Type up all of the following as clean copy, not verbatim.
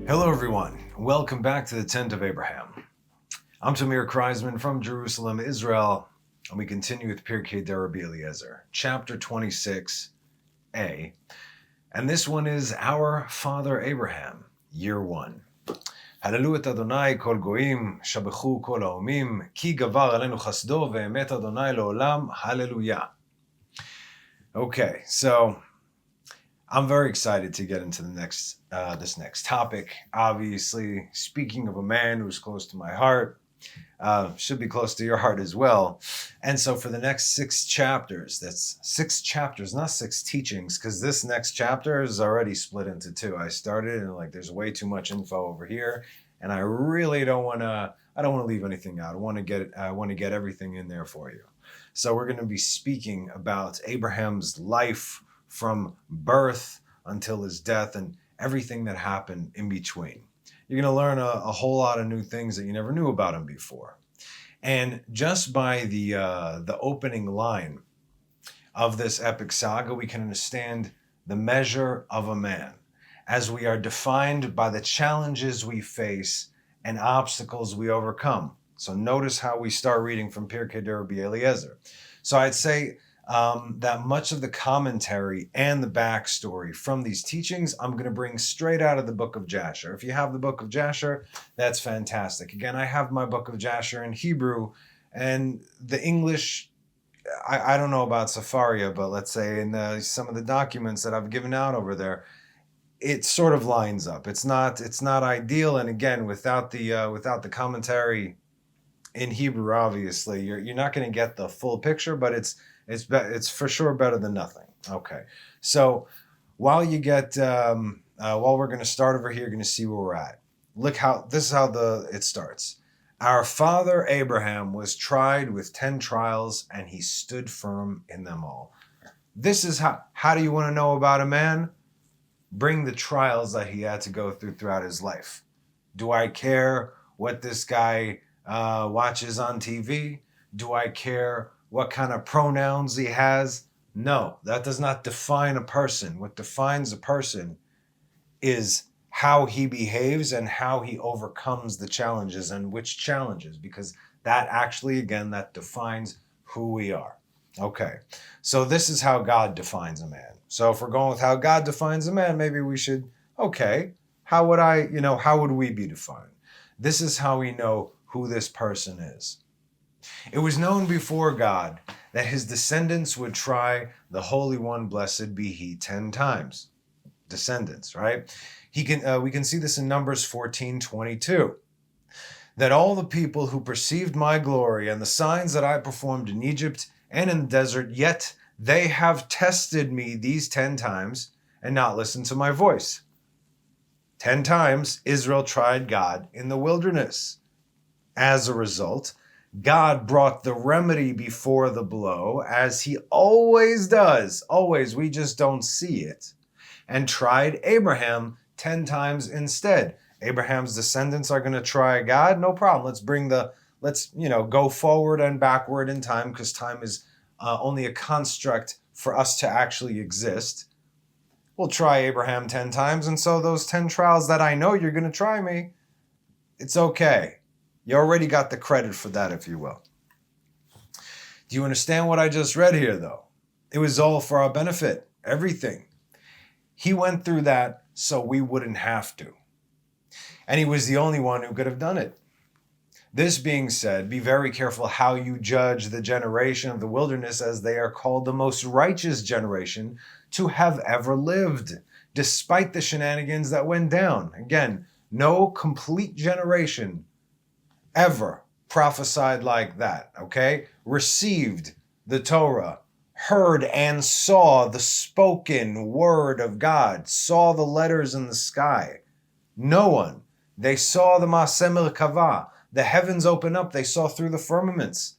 Hello everyone, welcome back to the Tent of Abraham. I'm Tamir Kreisman from Jerusalem, Israel, and we continue with Pirkei Rabbi Eliezer, chapter 26a, and this one is Our Father Abraham, year 1. Hallelu et Adonai kol goim, shabechu kol haomim, ki gavar alenu chasdo ve'emet Adonai leolam, hallelujah. Okay, so I'm very excited to get into this next topic. Obviously, speaking of a man who's close to my heart, should be close to your heart as well. And so for the next 6 chapters, that's 6 chapters, not 6 teachings, because this next chapter is already split into 2. I started and there's way too much info over here, and I really don't want to. I don't want to leave anything out. I want to get everything in there for you. So we're going to be speaking about Abraham's life from birth until his death and everything that happened in between. You're going to learn a whole lot of new things that you never knew about him before. And just by the opening line of this epic saga, we can understand the measure of a man, as we are defined by the challenges we face and obstacles we overcome. So notice how we start reading from Pirkei Rabbi Eliezer. So I'd say that much of the commentary and the backstory from these teachings, I'm going to bring straight out of the book of Jasher. If you have the book of Jasher, that's fantastic. Again, I have my book of Jasher in Hebrew, and the English, I don't know about Safaria, but let's say in some of the documents that I've given out over there, it sort of lines up. It's not ideal, and again, without the commentary in Hebrew, obviously, you're not going to get the full picture, but it's for sure better than nothing. Okay, so while we're going to start over here, you're going to see where we're at. This is how it starts. Our father Abraham was tried with 10 trials, and he stood firm in them all. This is how do you want to know about a man? Bring the trials that he had to go throughout his life. Do I care what this guy watches on TV? Do I care what kind of pronouns he has? No, that does not define a person. What defines a person is how he behaves and how he overcomes the challenges, and which challenges, because that actually, again, that defines who we are. Okay, so this is how God defines a man. So if we're going with how God defines a man, maybe we should, how would we be defined? This is how we know who this person is. It was known before God that his descendants would try the Holy One, blessed be he, 10 times. Descendants, right? We can see this in Numbers 14:22. That all the people who perceived my glory and the signs that I performed in Egypt and in the desert, yet they have tested me these 10 times and not listened to my voice. 10 times Israel tried God in the wilderness. As a result, God brought the remedy before the blow, as he always does. Always, we just don't see it. And tried Abraham 10 times instead. Abraham's descendants are going to try God. No problem. Let's go forward and backward in time, because time is only a construct for us to actually exist. We'll try Abraham 10 times. And so those 10 trials that I know you're going to try me, it's okay. You already got the credit for that, if you will. Do you understand what I just read here, though? It was all for our benefit. Everything. He went through that so we wouldn't have to. And he was the only one who could have done it. This being said, be very careful how you judge the generation of the wilderness, as they are called the most righteous generation to have ever lived, despite the shenanigans that went down. Again, no complete generation ever prophesied like that, okay? Received the Torah, heard and saw the spoken word of God, saw the letters in the sky. No one. They saw the Ma'aseh Merkavah, the heavens open up, they saw through the firmaments.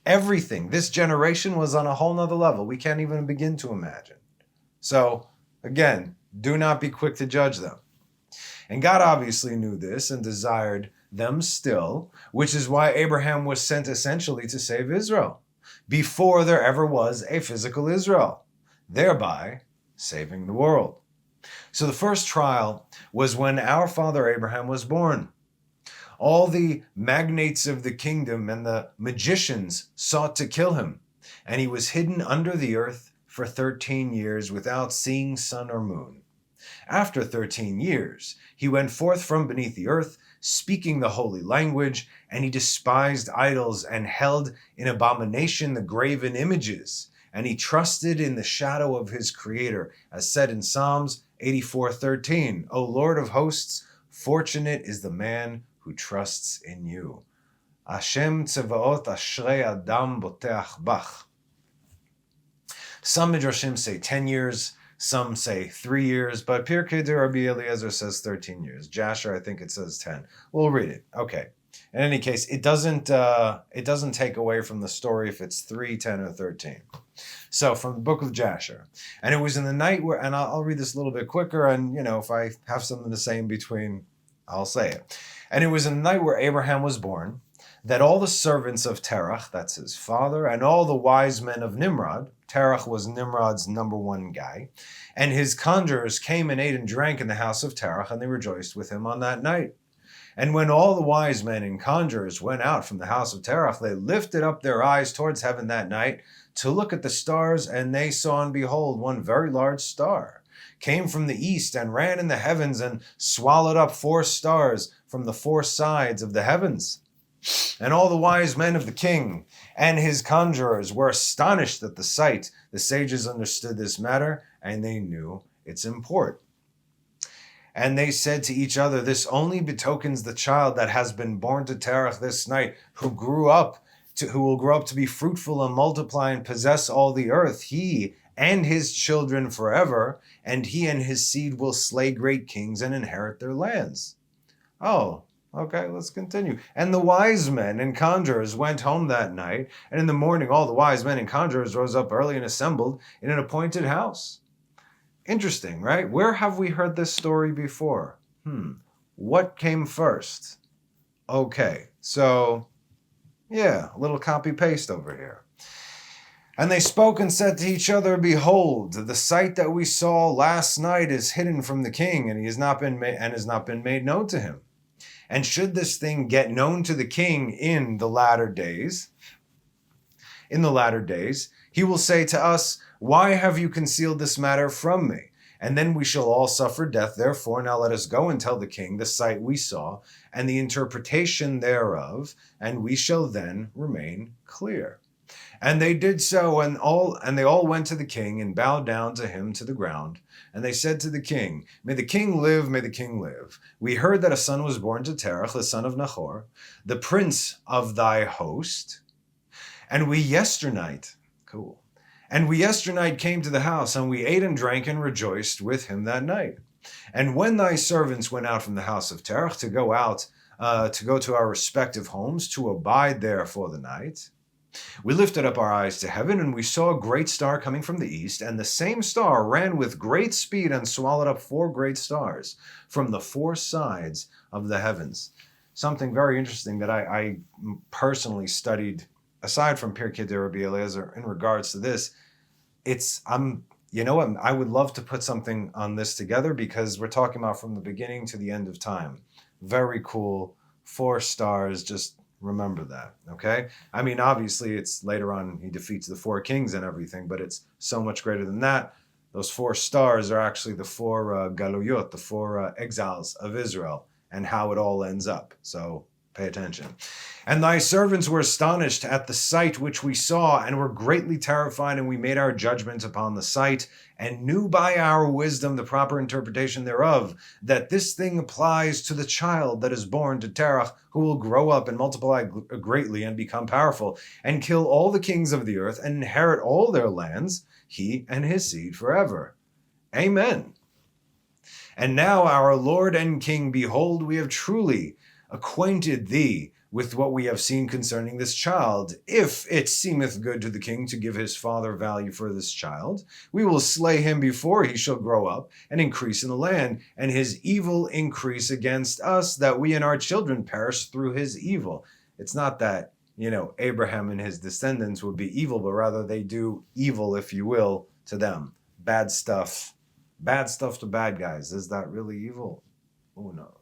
Everything. This generation was on a whole nother level. We can't even begin to imagine. So, again, do not be quick to judge them. And God obviously knew this and desired them still, which is why Abraham was sent essentially to save Israel, before there ever was a physical Israel, thereby saving the world. So the first trial was when our father Abraham was born. All the magnates of the kingdom and the magicians sought to kill him, and he was hidden under the earth for 13 years without seeing sun or moon. After 13 years, he went forth from beneath the earth, speaking the holy language, and he despised idols and held in abomination the graven images, and he trusted in the shadow of his Creator, as said in Psalms 84:13. O Lord of hosts, fortunate is the man who trusts in you. Hashem tzevaot ashrei adam boteach bach. Some midrashim say 10 years, some say 3 years, but Pirkei de Rabbi Eliezer says 13 years. Jasher, I think it says 10. We'll read it. Okay. In any case, it doesn't take away from the story if it's 3, 10, or 13. So from the book of Jasher, and it was in the night where, and I'll read this a little bit quicker, and if I have something to say in between, I'll say it. And it was in the night where Abraham was born, that all the servants of Terach, that's his father, and all the wise men of Nimrod, Terach was Nimrod's number one guy, and his conjurers came and ate and drank in the house of Terach, and they rejoiced with him on that night. And when all the wise men and conjurers went out from the house of Terach, they lifted up their eyes towards heaven that night to look at the stars, and they saw, and behold, one very large star came from the east and ran in the heavens and swallowed up 4 stars from the 4 sides of the heavens. And all the wise men of the king and his conjurers were astonished at the sight. The sages understood this matter, and they knew its import. And they said to each other, this only betokens the child that has been born to Terach this night, who will grow up to be fruitful and multiply and possess all the earth, he and his children forever, and he and his seed will slay great kings and inherit their lands. Oh, okay, let's continue. And the wise men and conjurers went home that night, and in the morning all the wise men and conjurers rose up early and assembled in an appointed house. Interesting, right? Where have we heard this story before? What came first? Okay, so, yeah, a little copy-paste over here. And they spoke and said to each other, behold, the sight that we saw last night is hidden from the king, and has not been made known to him. And should this thing get known to the king in the latter days, he will say to us, why have you concealed this matter from me? And then we shall all suffer death. Therefore, now let us go and tell the king the sight we saw and the interpretation thereof, and we shall then remain clear. And they did so, and they all went to the king and bowed down to him to the ground. And they said to the king, may the king live, may the king live. We heard that a son was born to Terach, the son of Nahor, the prince of thy host. And we yesternight came to the house, and we ate and drank and rejoiced with him that night. And when thy servants went out from the house of Terach to go to our respective homes, to abide there for the night, we lifted up our eyes to heaven, and we saw a great star coming from the east, and the same star ran with great speed and swallowed up 4 great stars from the 4 sides of the heavens. Something very interesting that I personally studied, aside from Pirkei de Rabbi Eliezer, in regards to this. I would love to put something on this together, because we're talking about from the beginning to the end of time. Very cool. 4 stars, just remember that, okay? I mean, obviously, it's later on he defeats the 4 kings and everything, but it's so much greater than that. Those 4 stars are actually the 4 galuyot, the 4 exiles of Israel, and how it all ends up. So pay attention. And thy servants were astonished at the sight which we saw, and were greatly terrified, and we made our judgment upon the sight, and knew by our wisdom the proper interpretation thereof, that this thing applies to the child that is born to Terach, who will grow up and multiply greatly and become powerful, and kill all the kings of the earth, and inherit all their lands, he and his seed forever. Amen. And now, our Lord and King, behold, we have truly acquainted thee with what we have seen concerning this child. If it seemeth good to the king to give his father value for this child, we will slay him before he shall grow up and increase in the land, and his evil increase against us, that we and our children perish through his evil. It's not that, Abraham and his descendants would be evil, but rather they do evil, if you will, to them. Bad stuff Bad stuff to bad guys. Is that really evil? Who knows?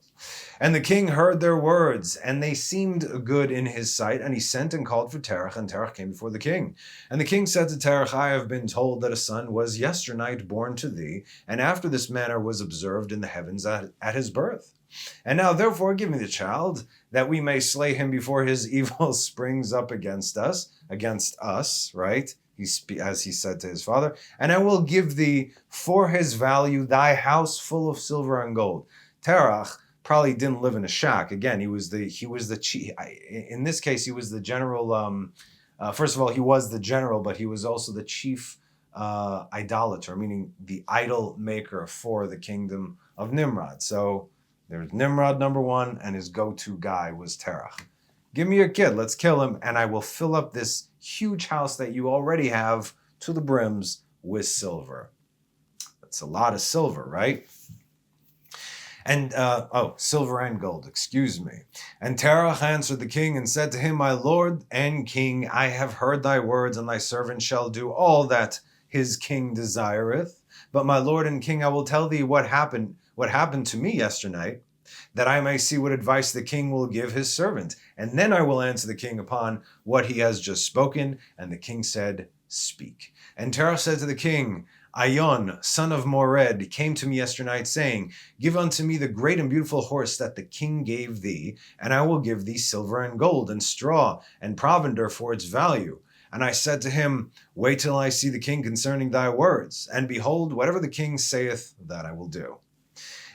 And the king heard their words, and they seemed good in his sight. And he sent and called for Terach, and Terach came before the king. And the king said to Terach, I have been told that a son was yesternight born to thee, and after this manner was observed in the heavens at his birth. And now therefore give me the child, that we may slay him before his evil springs up against us, right? As he said to his father, and I will give thee for his value thy house full of silver and gold. Terach probably didn't live in a shack. Again, he was the chief. In this case, he was the general. First of all, he was the general, but he was also the chief idolater, meaning the idol maker for the kingdom of Nimrod. So there's Nimrod number one, and his go-to guy was Terach. Give me your kid, let's kill him, and I will fill up this huge house that you already have to the brims with silver. That's a lot of silver, right? And, silver and gold, excuse me. And Terach answered the king and said to him, My lord and king, I have heard thy words, and thy servant shall do all that his king desireth. But my lord and king, I will tell thee what happened to me yesternight, that I may see what advice the king will give his servant. And then I will answer the king upon what he has just spoken. And the king said, Speak. And Terach said to the king, Aion, son of Mored, came to me yesternight, saying, Give unto me the great and beautiful horse that the king gave thee, and I will give thee silver and gold, and straw, and provender for its value. And I said to him, Wait till I see the king concerning thy words. And behold, whatever the king saith, that I will do.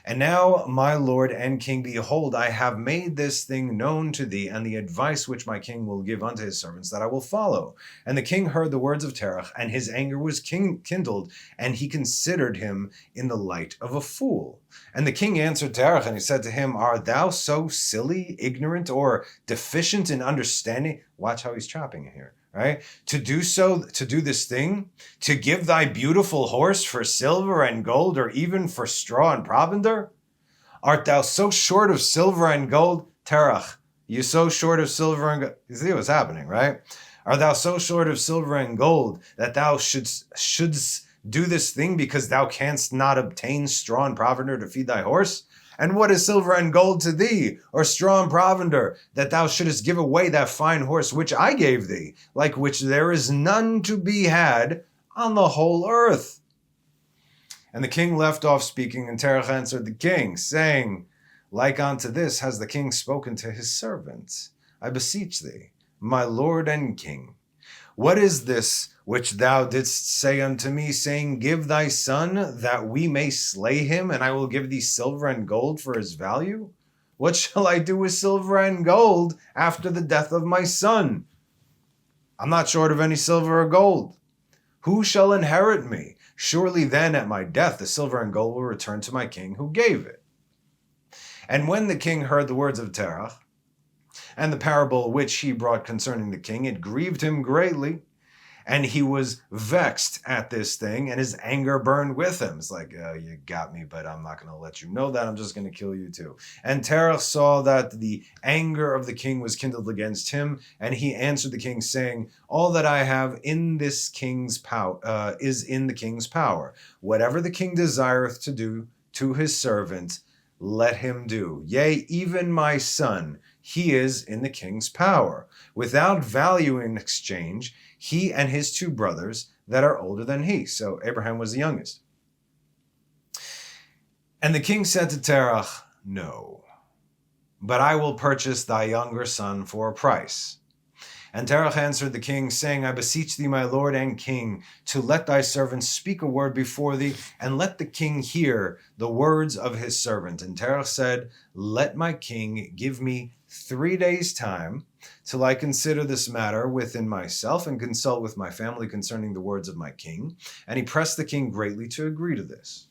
And now, my lord and king, behold, I have made this thing known to thee, and the advice which my king will give unto his servants, that I will follow. And the king heard the words of Terach, and his anger was kindled, and he considered him in the light of a fool. And the king answered Terach, and he said to him, Art thou so silly, ignorant, or deficient in understanding? Watch how he's chopping it here. Right? To do this thing, to give thy beautiful horse for silver and gold, or even for straw and provender? Art thou so short of silver and gold? Terach, you so short of silver and gold? You see what's happening, right? Art thou so short of silver and gold that thou shouldst do this thing because thou canst not obtain straw and provender to feed thy horse? And what is silver and gold to thee, or straw and provender, that thou shouldest give away that fine horse which I gave thee, like which there is none to be had on the whole earth? And the king left off speaking, and Terach answered the king, saying, Like unto this has the king spoken to his servant. I beseech thee, my lord and king, what is this which thou didst say unto me, saying, Give thy son, that we may slay him, and I will give thee silver and gold for his value? What shall I do with silver and gold after the death of my son? I'm not short of any silver or gold. Who shall inherit me? Surely then at my death the silver and gold will return to my king who gave it. And when the king heard the words of Terach, and the parable which he brought concerning the king, it grieved him greatly, and he was vexed at this thing, and his anger burned with him. It's like, you got me, but I'm not going to let you know that. I'm just going to kill you too. And Terach saw that the anger of the king was kindled against him, and he answered the king, saying, All that I have in this king's power is in the king's power. Whatever the king desireth to do to his servant, let him do. Yea, even my son, he is in the king's power. Without value in exchange, he and his two brothers that are older than he. So Abraham was the youngest. And the king said to Terach, No, but I will purchase thy younger son for a price. And Terach answered the king, saying, I beseech thee, my lord and king, to let thy servant speak a word before thee, and let the king hear the words of his servant. And Terach said, Let my king give me 3 days' time, till I consider this matter within myself, and consult with my family concerning the words of my king. And he pressed the king greatly to agree to this.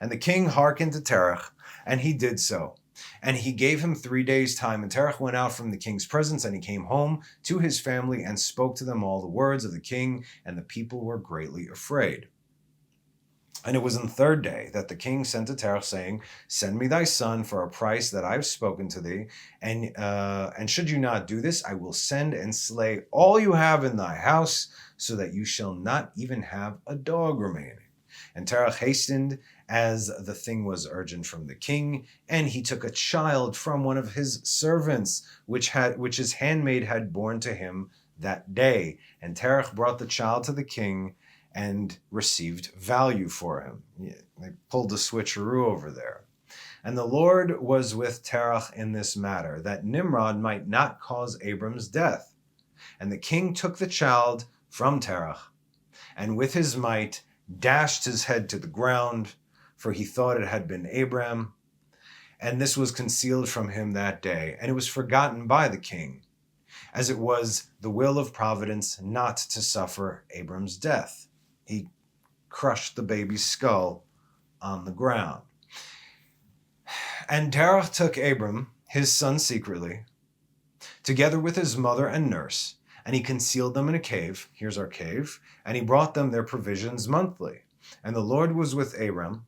And the king hearkened to Terach, and he did so. And he gave him 3 days' time. And Terach went out from the king's presence, and he came home to his family and spoke to them all the words of the king, and the people were greatly afraid. And it was on the 3rd day that the king sent to Terach, saying, Send me thy son for a price that I have spoken to thee, and should you not do this, I will send and slay all you have in thy house, so that you shall not even have a dog remaining. And Terach hastened, as the thing was urgent from the king, and he took a child from one of his servants, which his handmaid had borne to him that day. And Terach brought the child to the king and received value for him. Yeah, they pulled the switcheroo over there. And the Lord was with Terach in this matter, that Nimrod might not cause Abram's death. And the king took the child from Terach, and with his might dashed his head to the ground, for he thought it had been Abram. And this was concealed from him that day, and it was forgotten by the king, as it was the will of providence not to suffer Abram's death. He crushed the baby's skull on the ground. And Terach took Abram, his son, secretly, together with his mother and nurse, and he concealed them in a cave. Here's our cave. And he brought them their provisions monthly. And the Lord was with Abram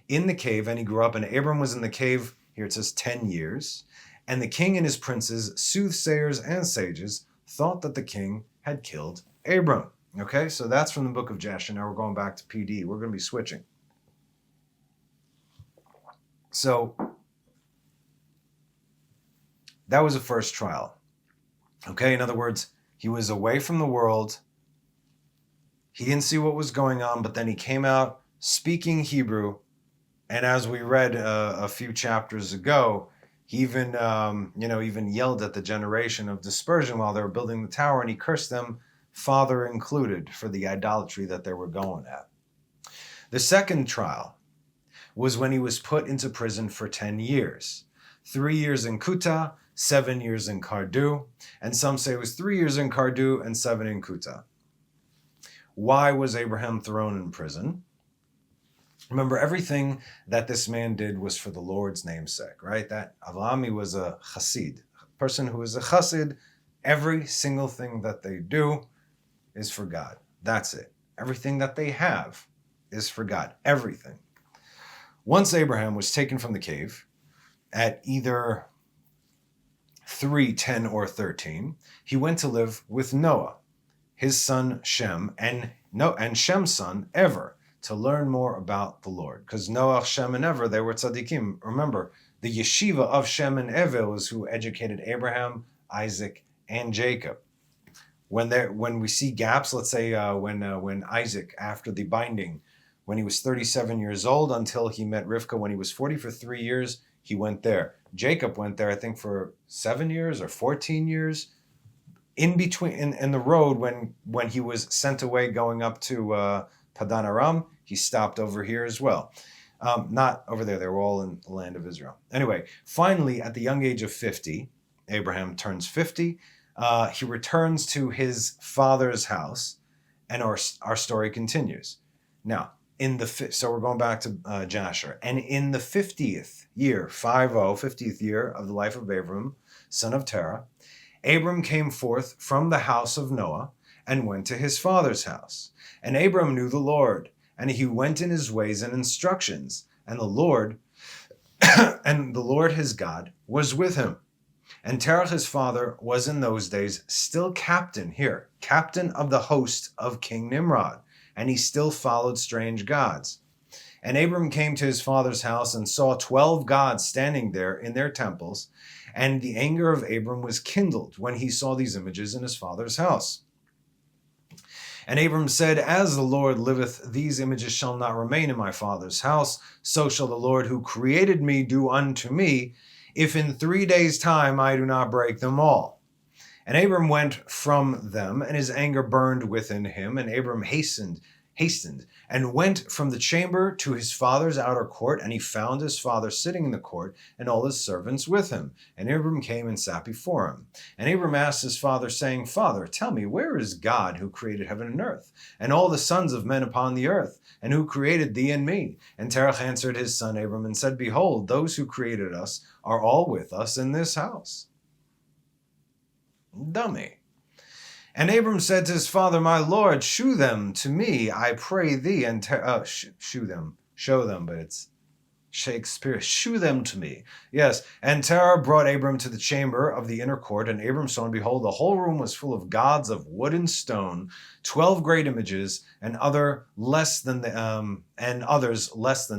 in the cave, and he grew up. And Abram was in the cave, here it says 10 years. And the king and his princes, soothsayers and sages, thought that the king had killed Abram. Okay, so that's from the book of Jasher. Now we're going back to PD. We're going to be switching. So that was the first trial. Okay, in other words, he was away from the world. He didn't see what was going on, but then he came out speaking Hebrew. And as we read a few chapters ago, he even yelled at the generation of dispersion while they were building the tower, and he cursed them, father included, for the idolatry that they were going at. The second trial was when he was put into prison for 10 years. 3 years in Kuta, 7 years in Kardu, and some say it was 3 years in Kardu and 7 in Kuta. Why was Abraham thrown in prison? Remember, everything that this man did was for the Lord's namesake, right? That Avraham was a chassid, a person who is a chassid. Every single thing that they do is for God. That's it. Everything that they have is for God. Everything. Once Abraham was taken from the cave at either 3, 10, or 13, he went to live with Noah, his son Shem, and Shem's son Ever, to learn more about the Lord. Because Noah, Shem, and Ever, they were tzaddikim. Remember, the yeshiva of Shem and Ever was who educated Abraham, Isaac, and Jacob. When we see gaps, let's say when Isaac, after the binding, when he was 37 years old until he met Rivka when he was 40 for 3 years, he went there. Jacob went there, I think, for 7 years or 14 years. In between, in the road, when he was sent away going up to Padan Aram, he stopped over here as well. Not over there. They were all in the land of Israel. Anyway, finally, at the young age of 50, Abraham turns 50. He returns to his father's house, and our story continues. Now, so we're going back to Jasher. And in the 50th year, 50th year of the life of Abram, son of Terah, Abram came forth from the house of Noah and went to his father's house. And Abram knew the Lord, and he went in his ways and instructions. And the Lord his God was with him. And Terah his father was in those days still captain of the host of King Nimrod, and he still followed strange gods. And Abram came to his father's house and saw 12 gods standing there in their temples, and the anger of Abram was kindled when he saw these images in his father's house. And Abram said, As the Lord liveth, these images shall not remain in my father's house, so shall the Lord who created me do unto me, if in 3 days' time I do not break them all. And Abram went from them, and his anger burned within him, and Abram hastened, and went from the chamber to his father's outer court, and he found his father sitting in the court, and all his servants with him. And Abram came and sat before him. And Abram asked his father, saying, Father, tell me, where is God who created heaven and earth, and all the sons of men upon the earth, and who created thee and me? And Terah answered his son Abram, and said, Behold, those who created us are all with us in this house. Dummy. And Abram said to his father, My Lord, show them to me, I pray thee, and show them, but it's Shakespeare, shew them to me. Yes, and Terah brought Abram to the chamber of the inner court, and Abram saw, and behold, the whole room was full of gods of wood and stone, 12 great images, and others less than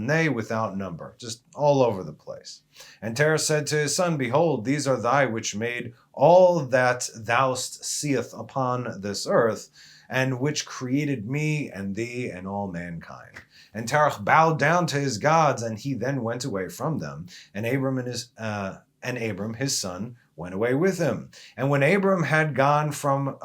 they, without number, just all over the place. And Terah said to his son, behold, these are thy which made all that thou seest upon this earth, and which created me and thee and all mankind. And Terah bowed down to his gods, and he then went away from them. And Abram his son went away with him. And when Abram had gone from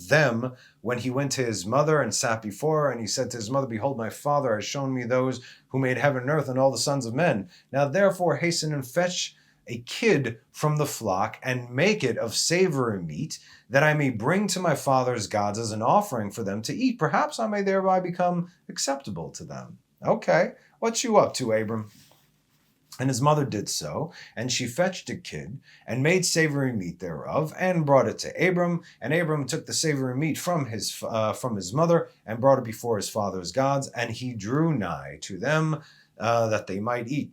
them, when he went to his mother and sat before her, and he said to his mother, behold, my father has shown me those who made heaven and earth and all the sons of men. Now therefore hasten and fetch a kid from the flock, and make it of savory meat, that I may bring to my father's gods as an offering for them to eat. Perhaps I may thereby become acceptable to them. Okay, what you up to, Abram? And his mother did so, and she fetched a kid, and made savory meat thereof, and brought it to Abram. And Abram took the savory meat from his mother, and brought it before his father's gods, and he drew nigh to them, that they might eat.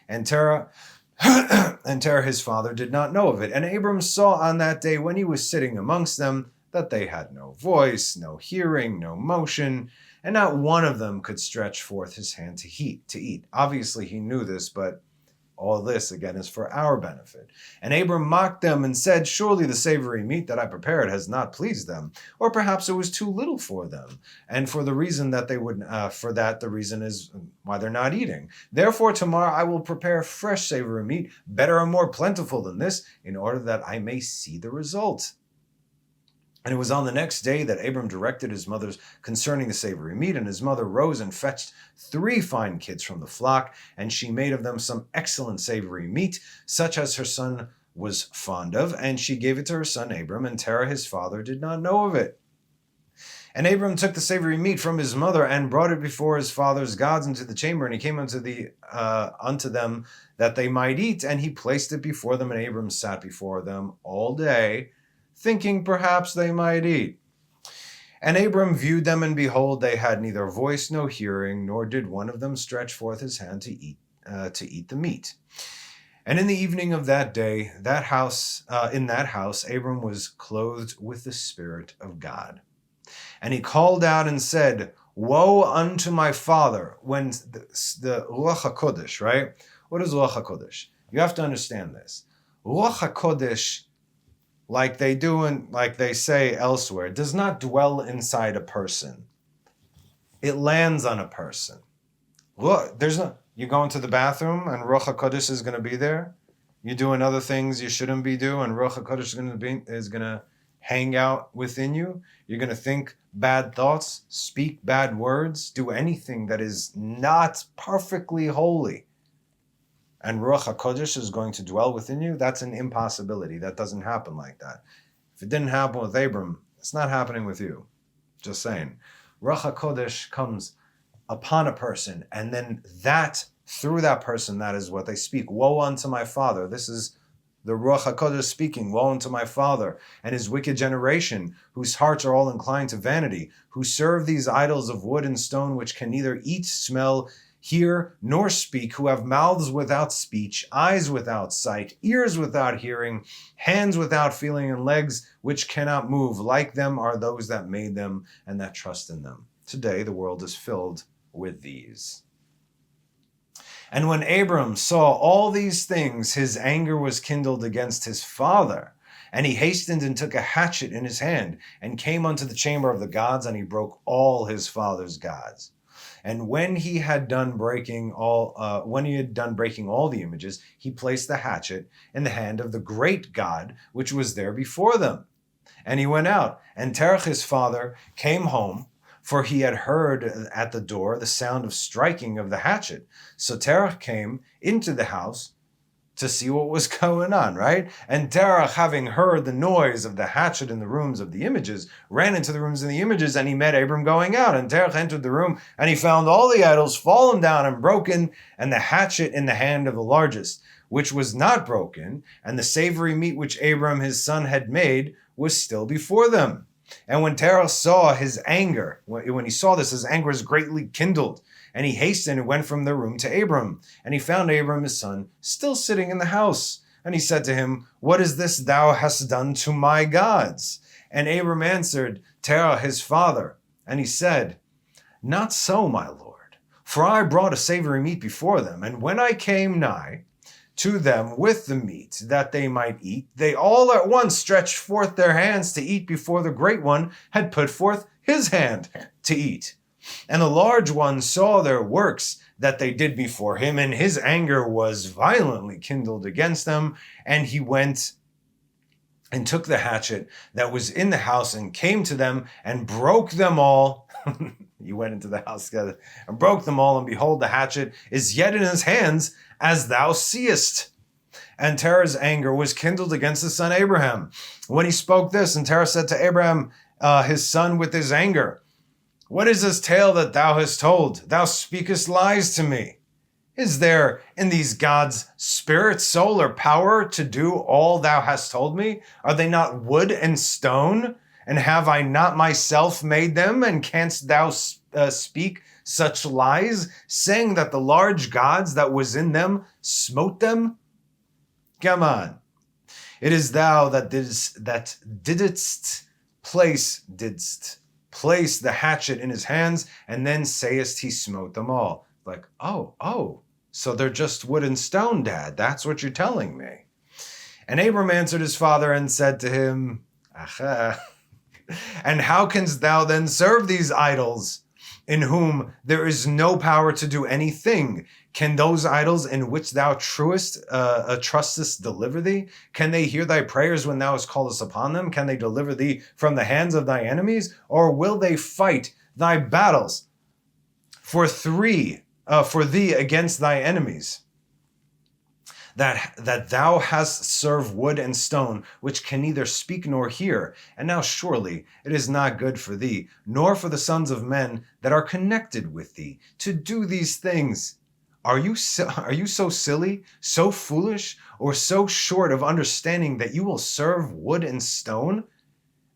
And Terah his father did not know of it. And Abram saw on that day, when he was sitting amongst them, that they had no voice, no hearing, no motion, and not one of them could stretch forth his hand to eat. Obviously he knew this, but all this, again, is for our benefit. And Abram mocked them and said, surely the savory meat that I prepared has not pleased them. Or perhaps it was too little for them. And for the reason that they would, the reason is why they're not eating. Therefore tomorrow I will prepare fresh savory meat, better and more plentiful than this, in order that I may see the result. And it was on the next day that Abram directed his mother concerning the savory meat, and his mother rose and fetched 3 fine kids from the flock, and she made of them some excellent savory meat, such as her son was fond of, and she gave it to her son Abram, and Terah his father did not know of it. And Abram took the savory meat from his mother, and brought it before his father's gods into the chamber, and he came unto them that they might eat, and he placed it before them, and Abram sat before them all day, thinking perhaps they might eat. And Abram viewed them, and behold, they had neither voice nor hearing, nor did one of them stretch forth his hand to eat the meat. And in the evening of that day, in that house, Abram was clothed with the Spirit of God. And he called out and said, woe unto my father, when the Ruach HaKodesh, right? What is Ruach HaKodesh? You have to understand this. Ruach HaKodesh, like they say elsewhere, does not dwell inside a person. It lands on a person. You go into the bathroom and Ruach HaKodesh is going to be there. You're doing other things you shouldn't be doing, and Ruach HaKodesh is going to hang out within you. You're going to think bad thoughts, speak bad words, do anything that is not perfectly holy. And Ruach HaKodesh is going to dwell within you. That's an impossibility. That doesn't happen like that. If it didn't happen with Abram, it's not happening with you. Just saying. Ruach HaKodesh comes upon a person, and then through that person, that is what they speak. Woe unto my father. This is the Ruach HaKodesh speaking. Woe unto my father and his wicked generation, whose hearts are all inclined to vanity, who serve these idols of wood and stone, which can neither eat, smell, hear, nor speak, who have mouths without speech, eyes without sight, ears without hearing, hands without feeling, and legs which cannot move. Like them are those that made them and that trust in them. Today the world is filled with these. And when Abram saw all these things, his anger was kindled against his father. And he hastened and took a hatchet in his hand, and came unto the chamber of the gods, and he broke all his father's gods. And when he had done breaking all the images, he placed the hatchet in the hand of the great God which was there before them. And he went out, and Terah his father came home, for he had heard at the door the sound of striking of the hatchet. So Terah came into the house to see what was going on, right? And Terah, having heard the noise of the hatchet in the rooms of the images, ran into the rooms of the images, and he met Abram going out. And Terah entered the room, and he found all the idols fallen down and broken, and the hatchet in the hand of the largest, which was not broken, and the savory meat which Abram his son had made was still before them. And when Terah saw his anger, when he saw this, his anger was greatly kindled. And he hastened and went from the room to Abram. And he found Abram his son still sitting in the house. And he said to him, "What is this thou hast done to my gods?" And Abram answered Terah his father. And he said, "Not so, my lord, for I brought a savory meat before them. And when I came nigh to them with the meat that they might eat, they all at once stretched forth their hands to eat before the great one had put forth his hand to eat. And the large one saw their works that they did before him, and his anger was violently kindled against them. And he went and took the hatchet that was in the house and came to them and broke them all." He went into the house together and broke them all, and behold, the hatchet is yet in his hands, as thou seest. And Terah's anger was kindled against his son Abraham. When he spoke this, and Terah said to Abraham, his son, with his anger, "What is this tale that thou hast told? Thou speakest lies to me. Is there in these gods spirit, soul, or power to do all thou hast told me? Are they not wood and stone? And have I not myself made them? And canst thou speak such lies, saying that the large gods that was in them smote them? Come on. It is thou that didst place the hatchet in his hands, and then sayest he smote them all." Like, oh, so they're just wood and stone, Dad. That's what you're telling me. And Abram answered his father and said to him, "Aha. And how canst thou then serve these idols, in whom there is no power to do anything? Can those idols in which thou trustest deliver thee? Can they hear thy prayers when thou callest upon them? Can they deliver thee from the hands of thy enemies? Or will they fight thy battles for thee against thy enemies? That thou hast served wood and stone, which can neither speak nor hear. And now surely it is not good for thee, nor for the sons of men that are connected with thee, to do these things. Are you so silly, so foolish, or so short of understanding that you will serve wood and stone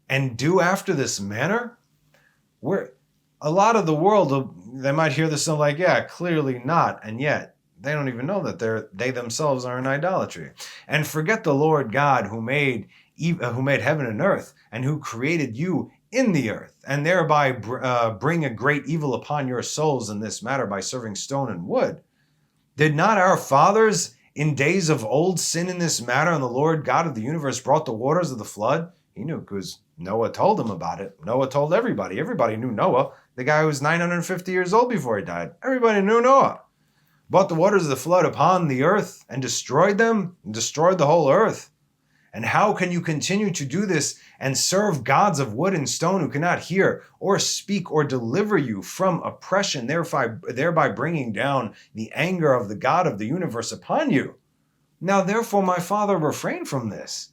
and do after this manner?" Where a lot of the world, they might hear this and like, yeah, clearly not, and yet they don't even know that they themselves are in idolatry. "And forget the Lord God who made heaven and earth, and who created you in the earth, and thereby bring a great evil upon your souls in this matter by serving stone and wood. Did not our fathers in days of old sin in this matter, and the Lord God of the universe brought the waters of the flood?" He knew because Noah told him about it. Noah told everybody. Everybody knew Noah. The guy who was 950 years old before he died. Everybody knew Noah. Brought the waters of the flood upon the earth and destroyed them, and destroyed the whole earth. And how can you continue to do this and serve gods of wood and stone who cannot hear or speak or deliver you from oppression, thereby bringing down the anger of the God of the universe upon you? Now therefore, my father, refrain from this,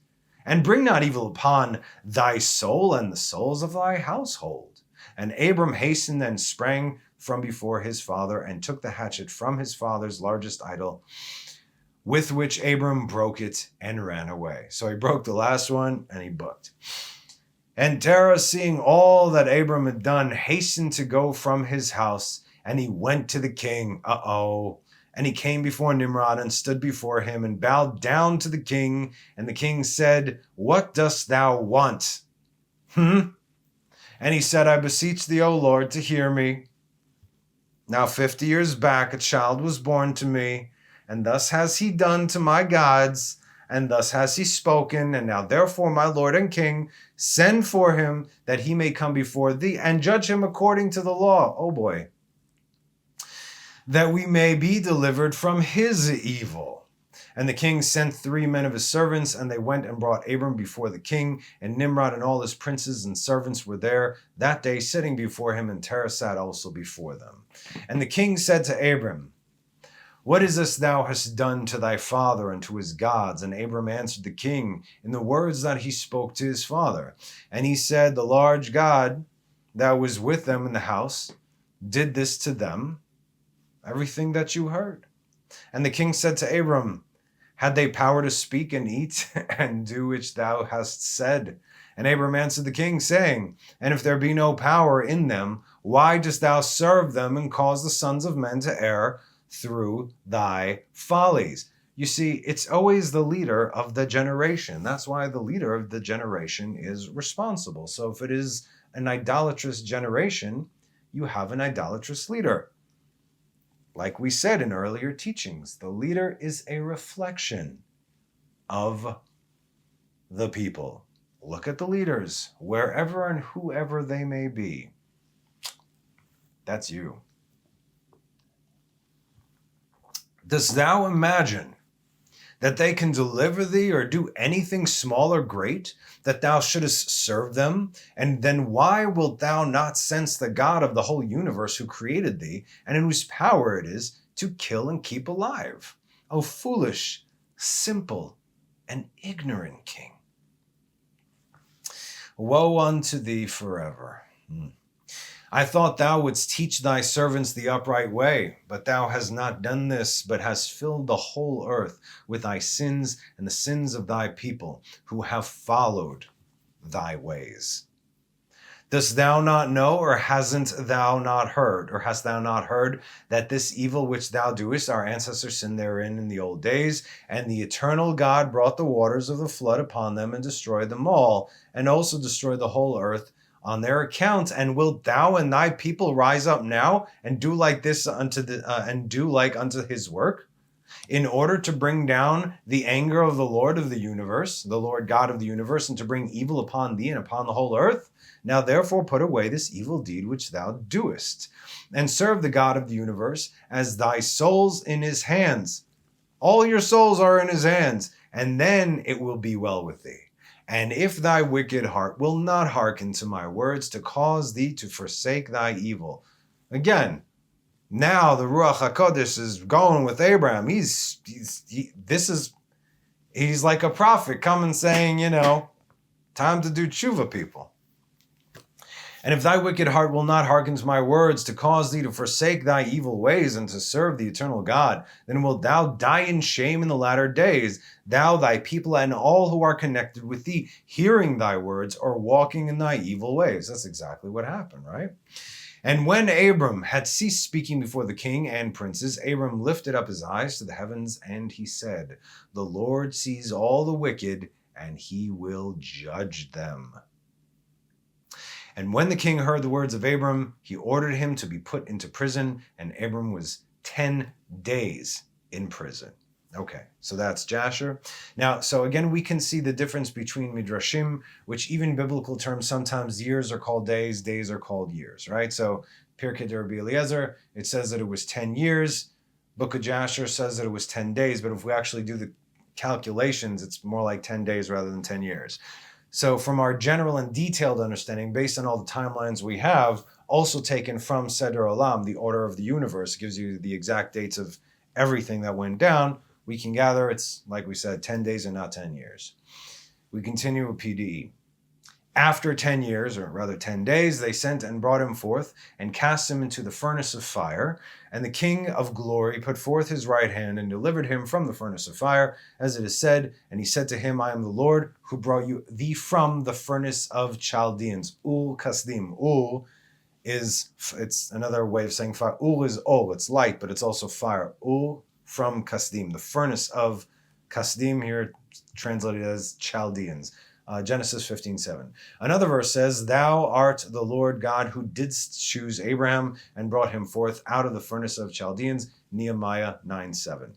and bring not evil upon thy soul and the souls of thy household. And Abram hastened and sprang from before his father and took the hatchet from his father's largest idol, with which Abram broke it and ran away. So he broke the last one and he booked. And Terah, seeing all that Abram had done, hastened to go from his house, and he went to the king. And he came before Nimrod and stood before him and bowed down to the king. And the king said, "What dost thou want?" And he said, "I beseech thee, O Lord, to hear me. Now 50 years back a child was born to me, and thus has he done to my gods, and thus has he spoken. And now therefore, my Lord and King, send for him, that he may come before thee, and judge him according to the law." Oh boy. "That we may be delivered from his evil." And the king sent 3 men of his servants, and they went and brought Abram before the king. And Nimrod and all his princes and servants were there that day, sitting before him, and Terah sat also before them. And the king said to Abram, "What is this thou hast done to thy father and to his gods?" And Abram answered the king in the words that he spoke to his father. And he said, "The large God that was with them in the house did this to them, everything that you heard." And the king said to Abram, "Had they power to speak and eat and do which thou hast said? And Abram answered the king, saying, And if there be no power in them, why dost thou serve them and cause the sons of men to err through thy follies? You see, it's always the leader of the generation. That's why the leader of the generation is responsible. So if it is an idolatrous generation, you have an idolatrous leader. Like we said in earlier teachings, the leader is a reflection of the people. Look at the leaders, wherever and whoever they may be. That's you. Dost thou imagine that they can deliver thee or do anything small or great, that thou shouldest serve them? And then why wilt thou not sense the God of the whole universe who created thee, and in whose power it is to kill and keep alive? O foolish, simple, and ignorant king. Woe unto thee forever. I thought thou wouldst teach thy servants the upright way, but thou hast not done this, but hast filled the whole earth with thy sins and the sins of thy people, who have followed thy ways. Dost thou not know, or hast thou not heard that this evil which thou doest, our ancestors sinned therein in the old days, and the eternal God brought the waters of the flood upon them and destroyed them all, and also destroyed the whole earth on their account? And wilt thou and thy people rise up now and do like this unto his work, in order to bring down the anger of the Lord of the universe, the Lord God of the universe, and to bring evil upon thee and upon the whole earth? Now therefore put away this evil deed which thou doest, and serve the God of the universe, as thy soul's in his hands. All your souls are in his hands, and then it will be well with thee. And if thy wicked heart will not hearken to my words, to cause thee to forsake thy evil. Again, now the Ruach HaKodesh is going with Abraham. He's like a prophet coming saying, time to do tshuva, people. And if thy wicked heart will not hearken to my words, to cause thee to forsake thy evil ways and to serve the eternal God, then wilt thou die in shame in the latter days, thou, thy people, and all who are connected with thee, hearing thy words or walking in thy evil ways. That's exactly what happened, right? And when Abram had ceased speaking before the king and princes, Abram lifted up his eyes to the heavens, and he said, The Lord sees all the wicked, and he will judge them. And when the king heard the words of Abram, he ordered him to be put into prison, and Abram was 10 days in prison. Okay, so that's Jasher. Now, so again, we can see the difference between Midrashim, which even biblical terms, sometimes years are called days, days are called years, right? So Pirkei Rabbi Eliezer, it says that it was 10 years. Book of Jasher says that it was 10 days, but if we actually do the calculations, it's more like 10 days rather than 10 years. So from our general and detailed understanding, based on all the timelines we have, also taken from Seder Olam, the order of the universe, gives you the exact dates of everything that went down, we can gather it's, like we said, 10 days and not 10 years. We continue with PDE. After 10 years, or rather 10 days, they sent and brought him forth and cast him into the furnace of fire. And the King of glory put forth his right hand and delivered him from the furnace of fire, as it is said. And he said to him, I am the Lord who brought thee from the furnace of Chaldeans. Ul Kasdim. Ul it's another way of saying fire. Ul is ol, it's light, but it's also fire. Ul from Kasdim, the furnace of Kasdim, here translated as Chaldeans. Genesis 15:7. Another verse says, Thou art the Lord God who didst choose Abraham and brought him forth out of the furnace of Chaldeans. Nehemiah 9:7.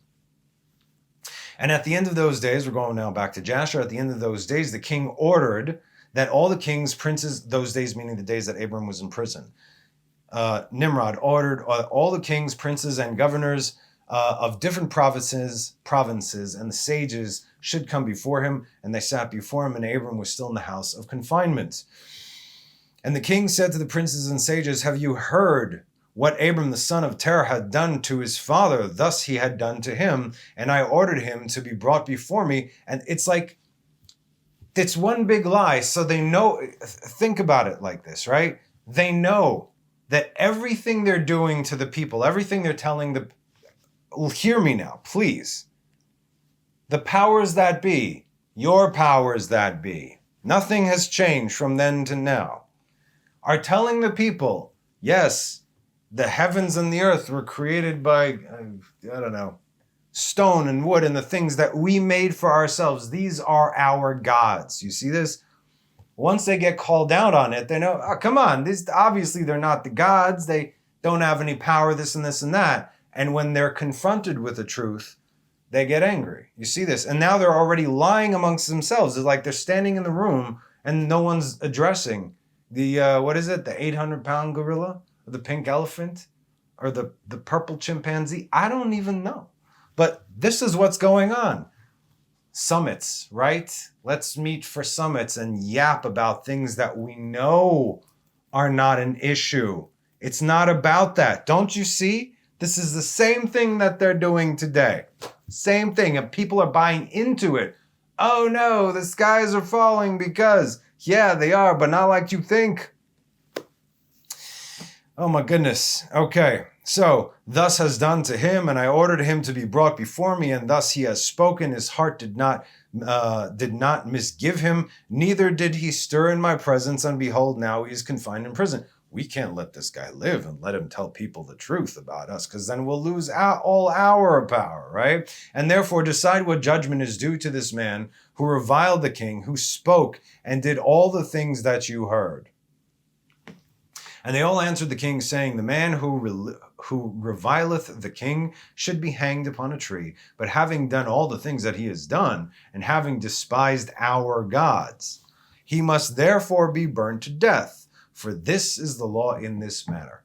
And at the end of those days, we're going now back to Jasher, at the end of those days, the king ordered that all the kings, princes, those days meaning the days that Abram was in prison, Nimrod ordered all the kings, princes, and governors of different provinces, and the sages should come before him, and they sat before him, and Abram was still in the house of confinement. And the king said to the princes and sages, Have you heard what Abram the son of Terah had done to his father? Thus he had done to him, and I ordered him to be brought before me. And it's like, it's one big lie. So they know, think about it like this, right? They know that everything they're doing to the people, everything they're telling hear me now, please. The powers that be, your powers that be, nothing has changed from then to now, are telling the people, yes, the heavens and the earth were created by, stone and wood and the things that we made for ourselves. These are our gods. You see this? Once they get called out on it, they know, oh, come on, obviously they're not the gods. They don't have any power, this and this and that. And when they're confronted with the truth, they get angry. You see this? And now they're already lying amongst themselves. It's like they're standing in the room and no one's addressing the, the 800-pound gorilla? Or the pink elephant? Or the purple chimpanzee? I don't even know. But this is what's going on. Summits, right? Let's meet for summits and yap about things that we know are not an issue. It's not about that. Don't you see? This is the same thing that they're doing today. Same thing. And people are buying into it. Oh no, the skies are falling because, yeah, they are, but not like you think. Oh my goodness. Okay. So, thus has done to him, and I ordered him to be brought before me, and thus he has spoken. His heart did not misgive him, neither did he stir in my presence, and behold, now he is confined in prison. We can't let this guy live and let him tell people the truth about us, because then we'll lose all our power, right? And therefore decide what judgment is due to this man who reviled the king, who spoke and did all the things that you heard. And they all answered the king, saying, the man who revileth the king should be hanged upon a tree. But having done all the things that he has done, and having despised our gods, he must therefore be burned to death. For this is the law in this matter.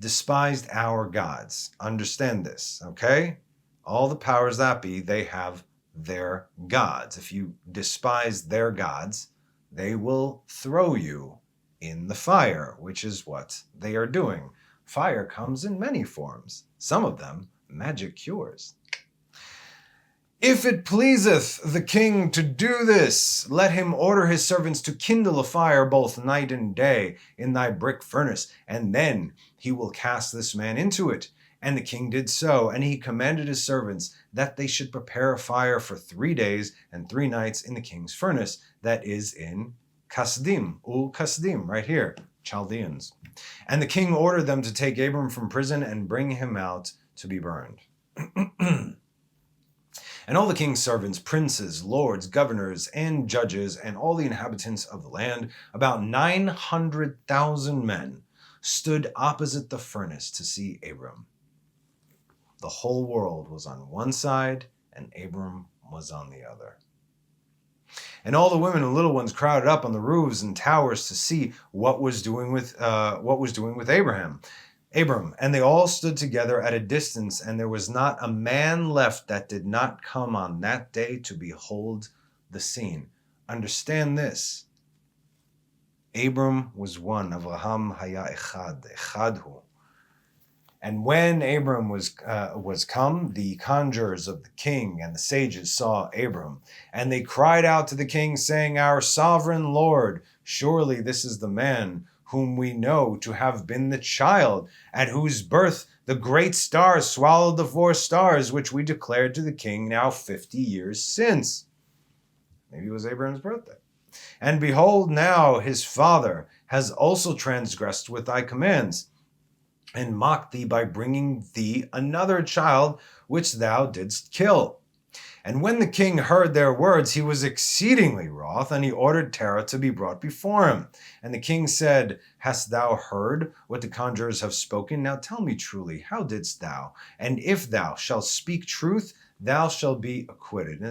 Despised our gods. Understand this, okay? All the powers that be, they have their gods. If you despise their gods, they will throw you in the fire, which is what they are doing. Fire comes in many forms, some of them magic cures. If it pleaseth the king to do this, let him order his servants to kindle a fire both night and day in thy brick furnace, and then he will cast this man into it. And the king did so, and he commanded his servants that they should prepare a fire for 3 days and 3 nights in the king's furnace, that is in Kasdim, Kasdim, right here, Chaldeans. And the king ordered them to take Abram from prison and bring him out to be burned. And all the king's servants, princes, lords, governors, and judges, and all the inhabitants of the land, about 900,000 men, stood opposite the furnace to see Abram. The whole world was on one side, and Abram was on the other. And all the women and little ones crowded up on the roofs and towers to see what was doing with Abram. And they all stood together at a distance, and there was not a man left that did not come on that day to behold the scene. Understand this. Abram was one. Avraham haya echad hu. And when Abram was come, the conjurers of the king and the sages saw Abram, and they cried out to the king, saying, Our sovereign Lord, surely this is the man whom we know to have been the child, at whose birth the great stars swallowed the 4 stars, which we declared to the king now 50 years since. Maybe it was Abram's birthday. And behold, now his father has also transgressed with thy commands, and mocked thee by bringing thee another child, which thou didst kill. And when the king heard their words, he was exceedingly wroth, and he ordered Terah to be brought before him. And the king said, Hast thou heard what the conjurers have spoken? Now tell me truly, how didst thou? And if thou shalt speak truth, thou shalt be acquitted.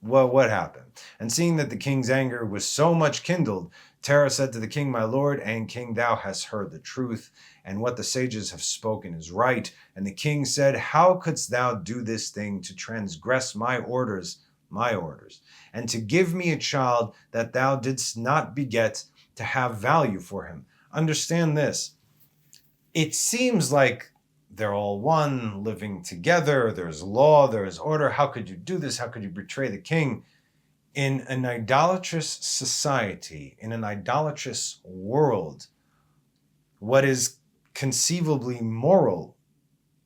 Well, what happened? And seeing that the king's anger was so much kindled, Terah said to the king, My lord and king, thou hast heard the truth, and what the sages have spoken is right. And the king said, How couldst thou do this thing to transgress my orders, and to give me a child that thou didst not beget, to have value for him? Understand this. It seems like they're all one, living together. There's law, there's order. How could you do this? How could you betray the king? In an idolatrous society, in an idolatrous world, what is conceivably moral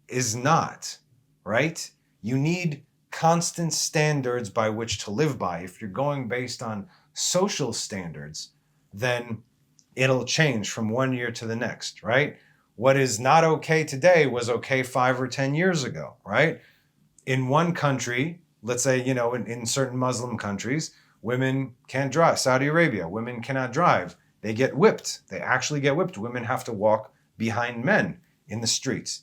is not, right? You need constant standards by which to live by. If you're going based on social standards, then it'll change from one year to the next, right? What is not okay today was okay 5 or 10 years ago, right? In one country, let's say, in certain Muslim countries, women can't drive. Saudi Arabia, women cannot drive. They get whipped. They actually get whipped. Women have to walk behind men in the streets.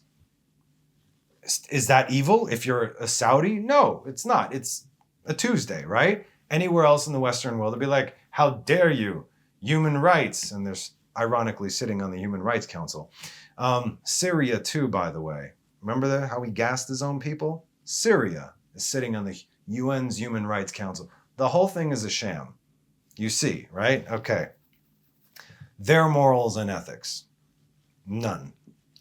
Is that evil if you're a Saudi? No, it's not. It's a Tuesday, right? Anywhere else in the Western world, it'd be like, how dare you? Human rights. And there's ironically sitting on the Human Rights Council. Syria too, by the way. Remember how he gassed his own people? Syria is sitting on the UN's Human Rights Council. The whole thing is a sham. You see, right? Okay. Their morals and ethics. None.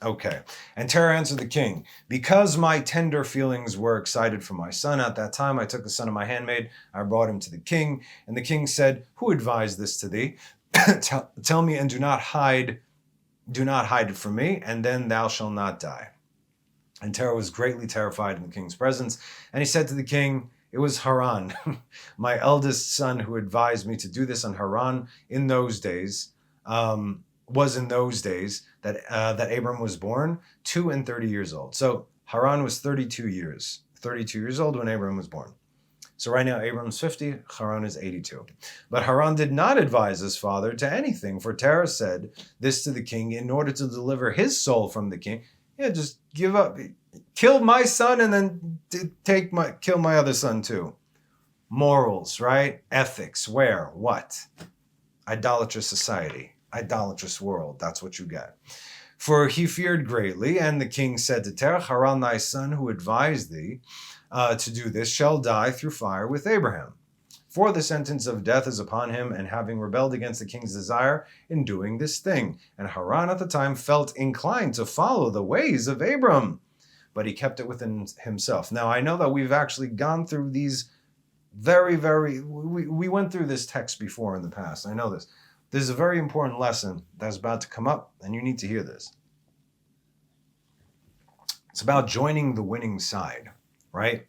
Okay. And Terah answered the king, because my tender feelings were excited for my son at that time, I took the son of my handmaid, I brought him to the king, and the king said, who advised this to thee? Tell me, and do not hide it from me, and then thou shalt not die. And Terah was greatly terrified in the king's presence, and he said to the king, it was Haran, my eldest son, who advised me to do this. And Haran in those days, was in those days that Abram was born, 2 and 30 years old. So Haran was 32 years old when Abram was born. So right now Abram's 50, Haran is 82. But Haran did not advise his father to anything, for Terah said this to the king in order to deliver his soul from the king. Yeah, just give up, kill my son, and then kill my other son too. Morals, right? Ethics, where? What? Idolatrous society, idolatrous world. That's what you get. For he feared greatly, and the king said to Terah, Haran thy son, who advised thee to do this, shall die through fire with Abraham. For the sentence of death is upon him, and having rebelled against the king's desire in doing this thing. And Haran at the time felt inclined to follow the ways of Abram, but he kept it within himself. Now, I know that we've actually gone through these we went through this text before in the past. I know this. This is a very important lesson that's about to come up, and you need to hear this. It's about joining the winning side, right?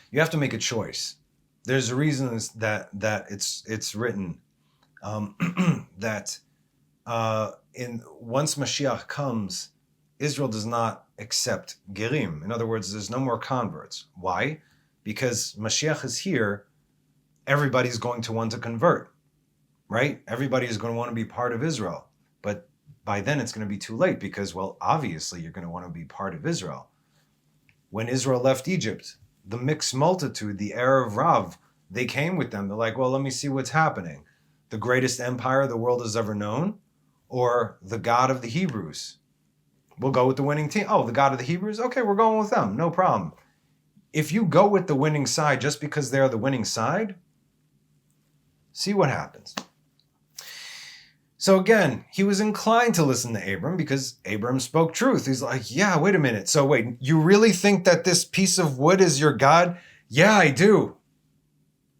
You have to make a choice. There's a reason that it's written that once Mashiach comes, Israel does not accept gerim. In other words, there's no more converts. Why? Because Mashiach is here, everybody's going to want to convert, right? Everybody is going to want to be part of Israel. But by then it's going to be too late because, well, obviously you're going to want to be part of Israel. When Israel left Egypt, the mixed multitude, the heir of Rav, they came with them. They're like, well, let me see what's happening. The greatest empire the world has ever known, or the God of the Hebrews? We'll go with the winning team. Oh, the God of the Hebrews? Okay, we're going with them. No problem. If you go with the winning side just because they're the winning side, see what happens. So again, he was inclined to listen to Abram because Abram spoke truth. He's like, yeah, wait a minute. So wait, you really think that this piece of wood is your God? Yeah, I do.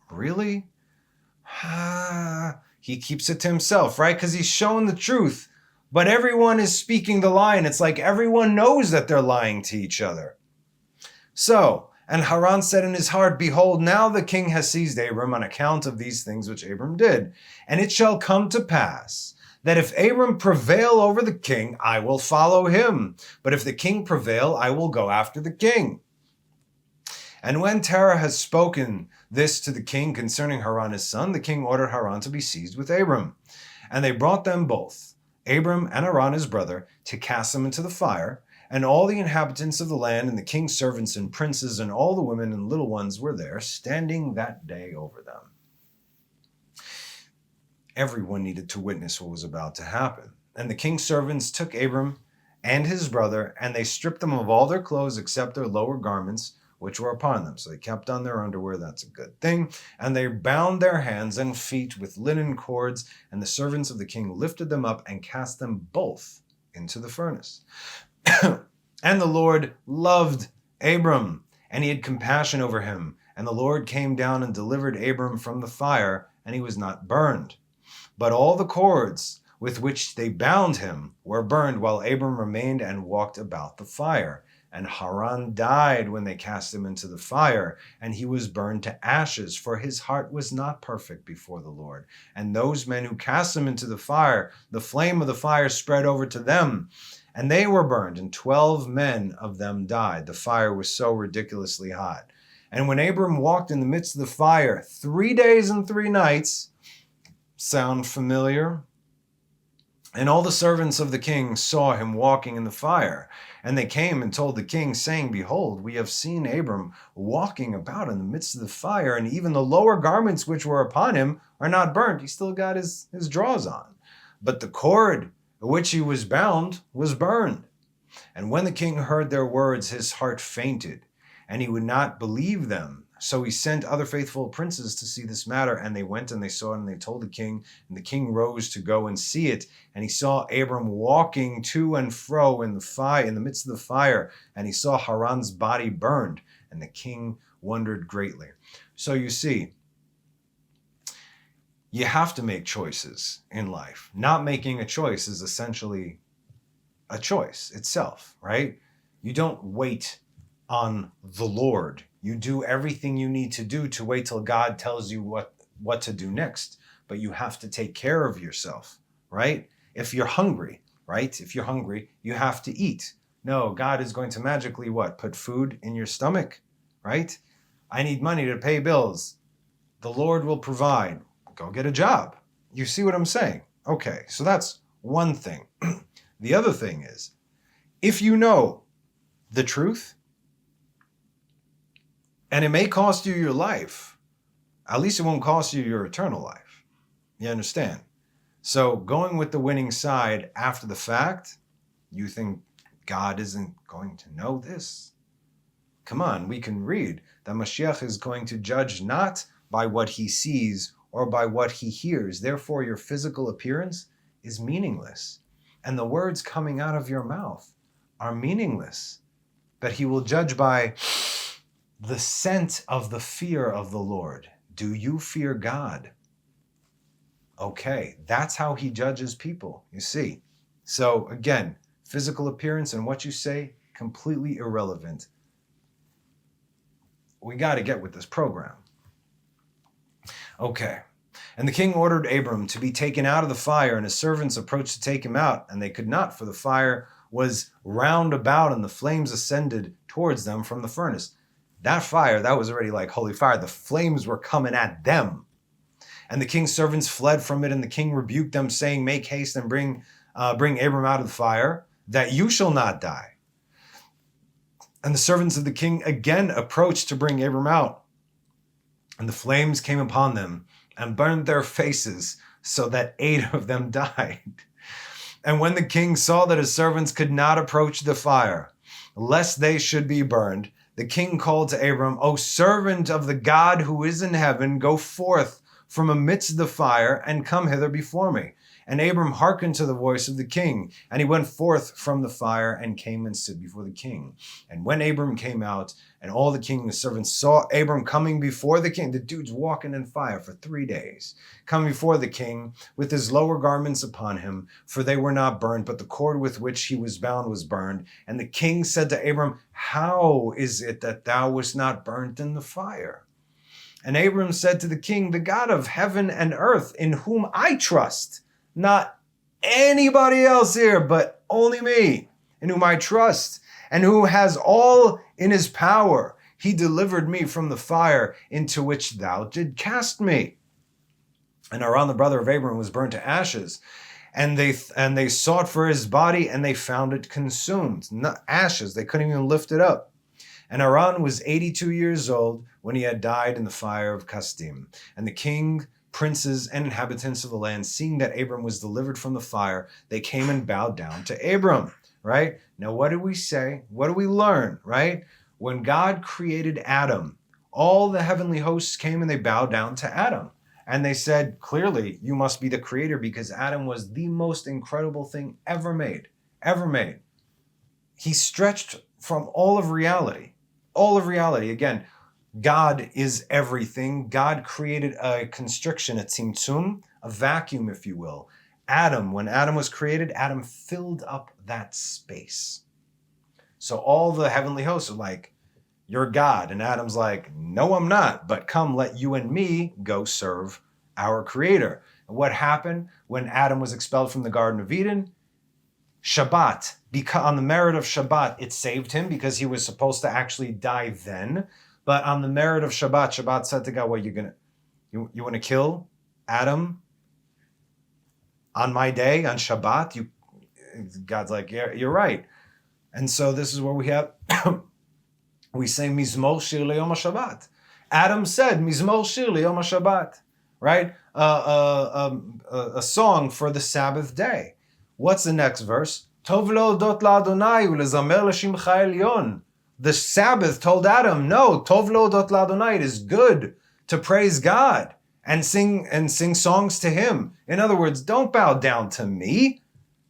Really? He keeps it to himself, right? Because he's shown the truth. But everyone is speaking the lie, and it's like everyone knows that they're lying to each other. So, and Haran said in his heart, behold, now the king has seized Abram on account of these things which Abram did. And it shall come to pass that if Abram prevail over the king, I will follow him. But if the king prevail, I will go after the king. And when Terah has spoken this to the king concerning Haran his son, the king ordered Haran to be seized with Abram. And they brought them both, Abram and Haran his brother, to cast them into the fire. And all the inhabitants of the land and the king's servants and princes and all the women and little ones were there, standing that day over them. Everyone needed to witness what was about to happen. And the king's servants took Abram and his brother, and they stripped them of all their clothes except their lower garments, which were upon them. So they kept on their underwear. That's a good thing. And they bound their hands and feet with linen cords, and the servants of the king lifted them up and cast them both into the furnace. And the Lord loved Abram, and he had compassion over him. And the Lord came down and delivered Abram from the fire, and he was not burned. But all the cords with which they bound him were burned, while Abram remained and walked about the fire. And Haran died when they cast him into the fire, and he was burned to ashes, for his heart was not perfect before the Lord. And those men who cast him into the fire, the flame of the fire spread over to them, and they were burned, and 12 men of them died. The fire was so ridiculously hot. And when Abram walked in the midst of the fire 3 days and 3 nights, sound familiar? And all the servants of the king saw him walking in the fire. And they came and told the king, saying, Behold, we have seen Abram walking about in the midst of the fire, and even the lower garments which were upon him are not burnt. He still got his drawers on. But the cord which he was bound was burned. And when the king heard their words, his heart fainted, and he would not believe them. So he sent other faithful princes to see this matter, and they went and they saw it, and they told the king, and the king rose to go and see it. And he saw Abram walking to and fro in the midst of the fire, and he saw Haran's body burned, and the king wondered greatly. So you see, you have to make choices in life. Not making a choice is essentially a choice itself, right? You don't wait on the Lord. You do everything you need to do to wait till God tells you what to do next. But you have to take care of yourself, right? If you're hungry, right? If you're hungry, you have to eat. No, God is going to magically what? Put food in your stomach, right? I need money to pay bills. The Lord will provide. Go get a job. You see what I'm saying? Okay, so that's one thing. The other thing is, if you know the truth, and it may cost you your life, at least it won't cost you your eternal life. You understand? So going with the winning side after the fact, you think God isn't going to know this? Come on, we can read that Mashiach is going to judge not by what he sees or by what he hears. Therefore, your physical appearance is meaningless, and the words coming out of your mouth are meaningless. But he will judge by the scent of the fear of the Lord. Do you fear God? Okay, that's how he judges people, you see. So again, physical appearance and what you say, completely irrelevant. We got to get with this program. Okay. And the king ordered Abram to be taken out of the fire, and his servants approached to take him out, and they could not, for the fire was round about, and the flames ascended towards them from the furnace. That fire, that was already like holy fire. The flames were coming at them. And the king's servants fled from it, and the king rebuked them, saying, Make haste and bring Abram out of the fire, that you shall not die. And the servants of the king again approached to bring Abram out. And the flames came upon them and burned their faces, so that 8 of them died. And when the king saw that his servants could not approach the fire, lest they should be burned, the king called to Abram, O servant of the God who is in heaven, go forth from amidst the fire and come hither before me. And Abram hearkened to the voice of the king, and he went forth from the fire and came and stood before the king. And when Abram came out, and all the king's servants saw Abram coming before the king, the dude's walking in fire for 3 days, coming before the king with his lower garments upon him, for they were not burned, but the cord with which he was bound was burned. And the king said to Abram, How is it that thou wast not burnt in the fire? And Abram said to the king, The God of heaven and earth, in whom I trust, not anybody else here, but only me, in whom I trust, and who has all in his power. He delivered me from the fire into which thou did cast me. And Haran, the brother of Abram, was burnt to ashes. And they sought for his body, and they found it consumed. Not ashes, they couldn't even lift it up. And Haran was 82 years old when he had died in the fire of Kasdim. And the king, princes, and inhabitants of the land, seeing that Abram was delivered from the fire, they came and bowed down to Abram, right? Now, what did we say? What do we learn, right? When God created Adam, all the heavenly hosts came and they bowed down to Adam. And they said, clearly, you must be the creator, because Adam was the most incredible thing ever made, ever made. He stretched from all of reality. All of reality. Again, God is everything. God created a constriction, a tzimtzum, a vacuum, if you will. Adam, when Adam was created, Adam filled up that space. So all the heavenly hosts are like, you're God. And Adam's like, no, I'm not. But come, let you and me go serve our Creator. And what happened when Adam was expelled from the Garden of Eden? Shabbat. On the merit of Shabbat, it saved him because he was supposed to actually die then. But on the merit of Shabbat, Shabbat said to God, "What you want to kill Adam on my day, on Shabbat?" God's like, "Yeah, you're right." And so this is where we have we say Mizmor Shir Leyom HaShabbat. Adam said Mizmor Shir Leyom HaShabbat, right? A song for the Sabbath day. What's the next verse? Tov le'odot la'Adonai u'lezamer l'shimcha elyon. The Sabbath told Adam, no, Tov le'odot la'Adonai, it is good to praise God and sing songs to Him. In other words, don't bow down to me.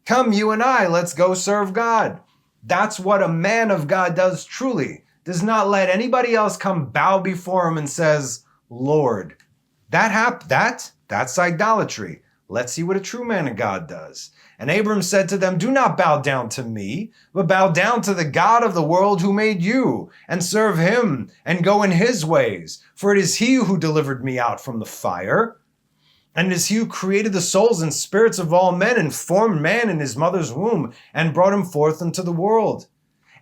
Come, you and I, let's go serve God. That's what a man of God does truly. Does not let anybody else come bow before him and says, Lord. That's idolatry. Let's see what a true man of God does. And Abram said to them, do not bow down to me, but bow down to the God of the world who made you, and serve Him, and go in His ways. For it is He who delivered me out from the fire, and it is He who created the souls and spirits of all men, and formed man in his mother's womb, and brought him forth into the world.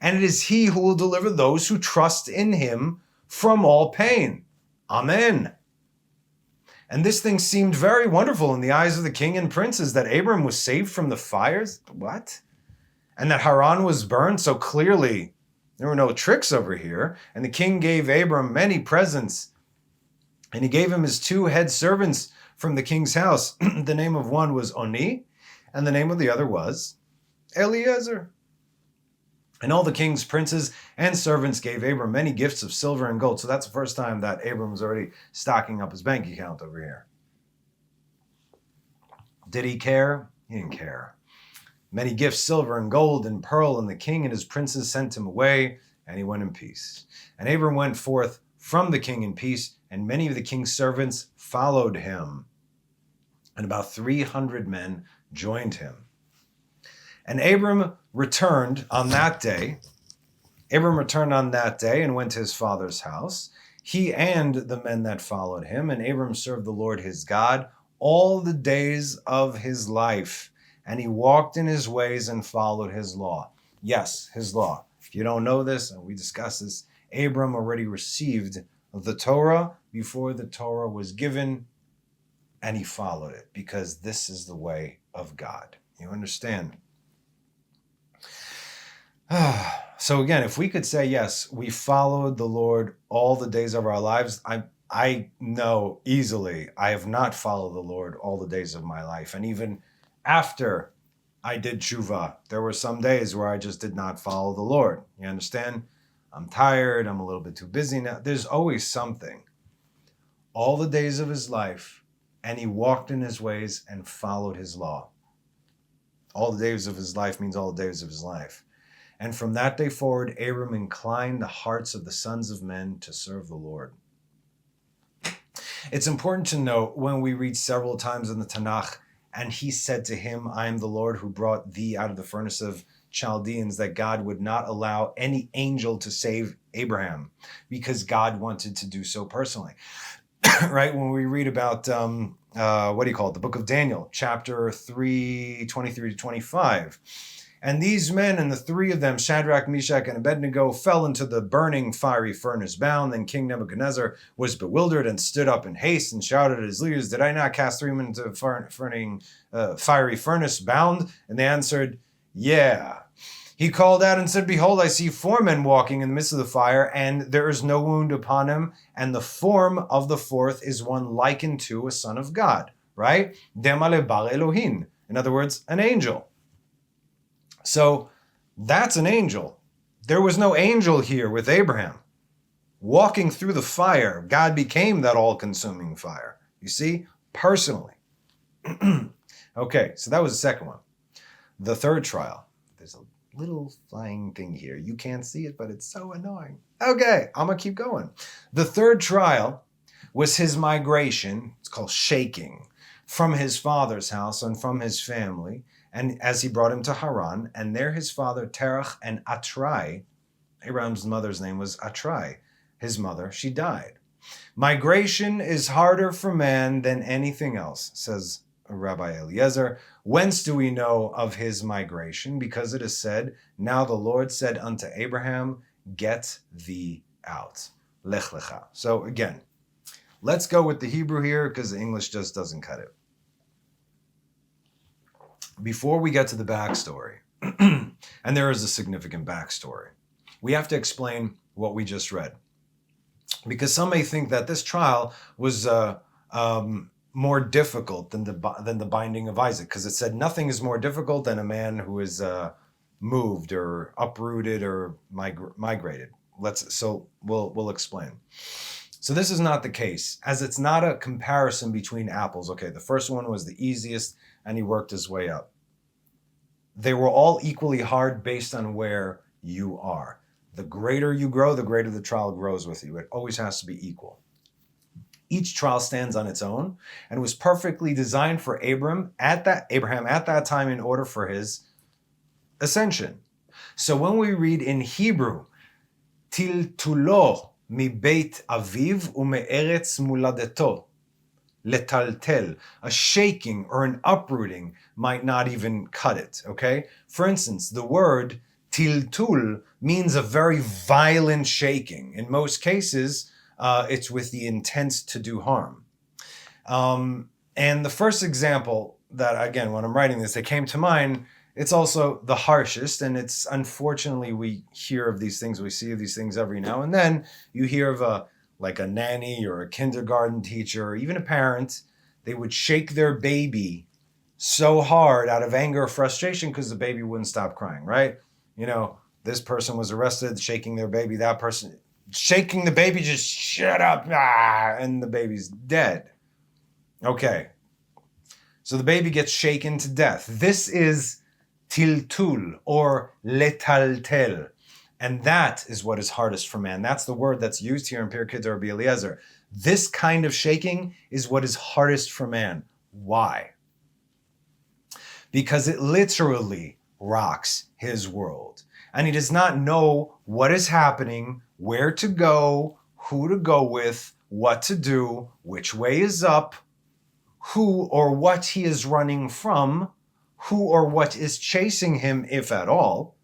And it is He who will deliver those who trust in Him from all pain. Amen. And this thing seemed very wonderful in the eyes of the king and princes, that Abram was saved from the fires. What? And that Haran was burned. So clearly there were no tricks over here. And the king gave Abram many presents. And he gave him his 2 head servants from the king's house. The name of one was Oni, and the name of the other was Eliezer. And all the king's princes and servants gave Abram many gifts of silver and gold. So that's the first time that Abram was already stocking up his bank account over here. Did he care? He didn't care. Many gifts, silver and gold and pearl, and the king and his princes sent him away, and he went in peace. And Abram went forth from the king in peace, and many of the king's servants followed him. And about 300 men joined him. And Abram returned on that day. And went to his father's house, he and the men that followed him. And Abram served the Lord his God all the days of his life. And he walked in his ways and followed his law. Yes, his law. If you don't know this, and we discussed this, Abram already received the Torah before the Torah was given, and he followed it because this is the way of God. You understand? So again, if we could say, yes, we followed the Lord all the days of our lives, I know easily I have not followed the Lord all the days of my life. And even after I did tshuva, there were some days where I just did not follow the Lord. You understand? I'm tired. I'm a little bit too busy now. There's always something. All the days of his life, and he walked in his ways and followed his law. All the days of his life means all the days of his life. And from that day forward, Abram inclined the hearts of the sons of men to serve the Lord. It's important to note when we read several times in the Tanakh, and he said to him, I am the Lord who brought thee out of the furnace of Chaldeans, that God would not allow any angel to save Abraham because God wanted to do so personally. Right? When we read about, the book of Daniel, chapter 3, 23 to 25. And these men, and the 3 of them, Shadrach, Meshach, and Abednego, fell into the burning fiery furnace bound. Then King Nebuchadnezzar was bewildered and stood up in haste and shouted at his leaders, did I not cast 3 men into fiery furnace bound? And they answered, yeah. He called out and said, behold, I see 4 men walking in the midst of the fire, and there is no wound upon him. And the form of the 4th is one likened to a son of God, right? Demale bar Elohim. In other words, an angel. So that's an angel. There was no angel here with Abraham. Walking through the fire, God became that all-consuming fire. You see? Personally. Okay, so that was the second one. The third trial. There's a little flying thing here. You can't see it, but it's so annoying. Okay, I'm going to keep going. The third trial was his migration. It's called shaking. from his father's house and from his family, and as he brought him to Haran, and there his father Terach and Atrai, Abraham's mother's name was Atrai, his mother, she died. Migration is harder for man than anything else, says Rabbi Eliezer. Whence do we know of his migration? Because it is said, now the Lord said unto Abraham, get thee out. Lech lecha. So again, let's go with the Hebrew here because the English just doesn't cut it. Before we get to the backstory, and there is a significant backstory, we have to explain what we just read. Because some may think that this trial was more difficult than the binding of Isaac, because it said nothing is more difficult than a man who is moved or uprooted or migrated. We'll explain. So this is not the case, as it's not a comparison between apples. Okay, the first one was the easiest, and he worked his way up. They were all equally hard based on where you are. The greater you grow, the greater the trial grows with you. It always has to be equal. Each trial stands on its own and was perfectly designed for Abraham at that time in order for his ascension. So when we read in Hebrew, Tiltulo mi beit aviv ume'eretz muladeto, letaltel, a shaking or an uprooting might not even cut it, okay? For instance, the word tiltul means a very violent shaking. In most cases, it's with the intent to do harm. And the first example that, again, when I'm writing this, that came to mind, it's also the harshest, and it's unfortunately we hear of these things, we see of these things every now and then. You hear of a nanny or a kindergarten teacher or even a parent, they would shake their baby so hard out of anger or frustration because the baby wouldn't stop crying, right? You know, this person was arrested, shaking their baby, that person shaking the baby, just shut up, and the baby's dead. Okay, so the baby gets shaken to death. This is tiltul or letaltel. And that is what is hardest for man. That's the word that's used here in Pirkei Rabbi Eliezer. This kind of shaking is what is hardest for man. Why? Because it literally rocks his world. And he does not know what is happening, where to go, who to go with, what to do, which way is up, who or what he is running from, who or what is chasing him, if at all.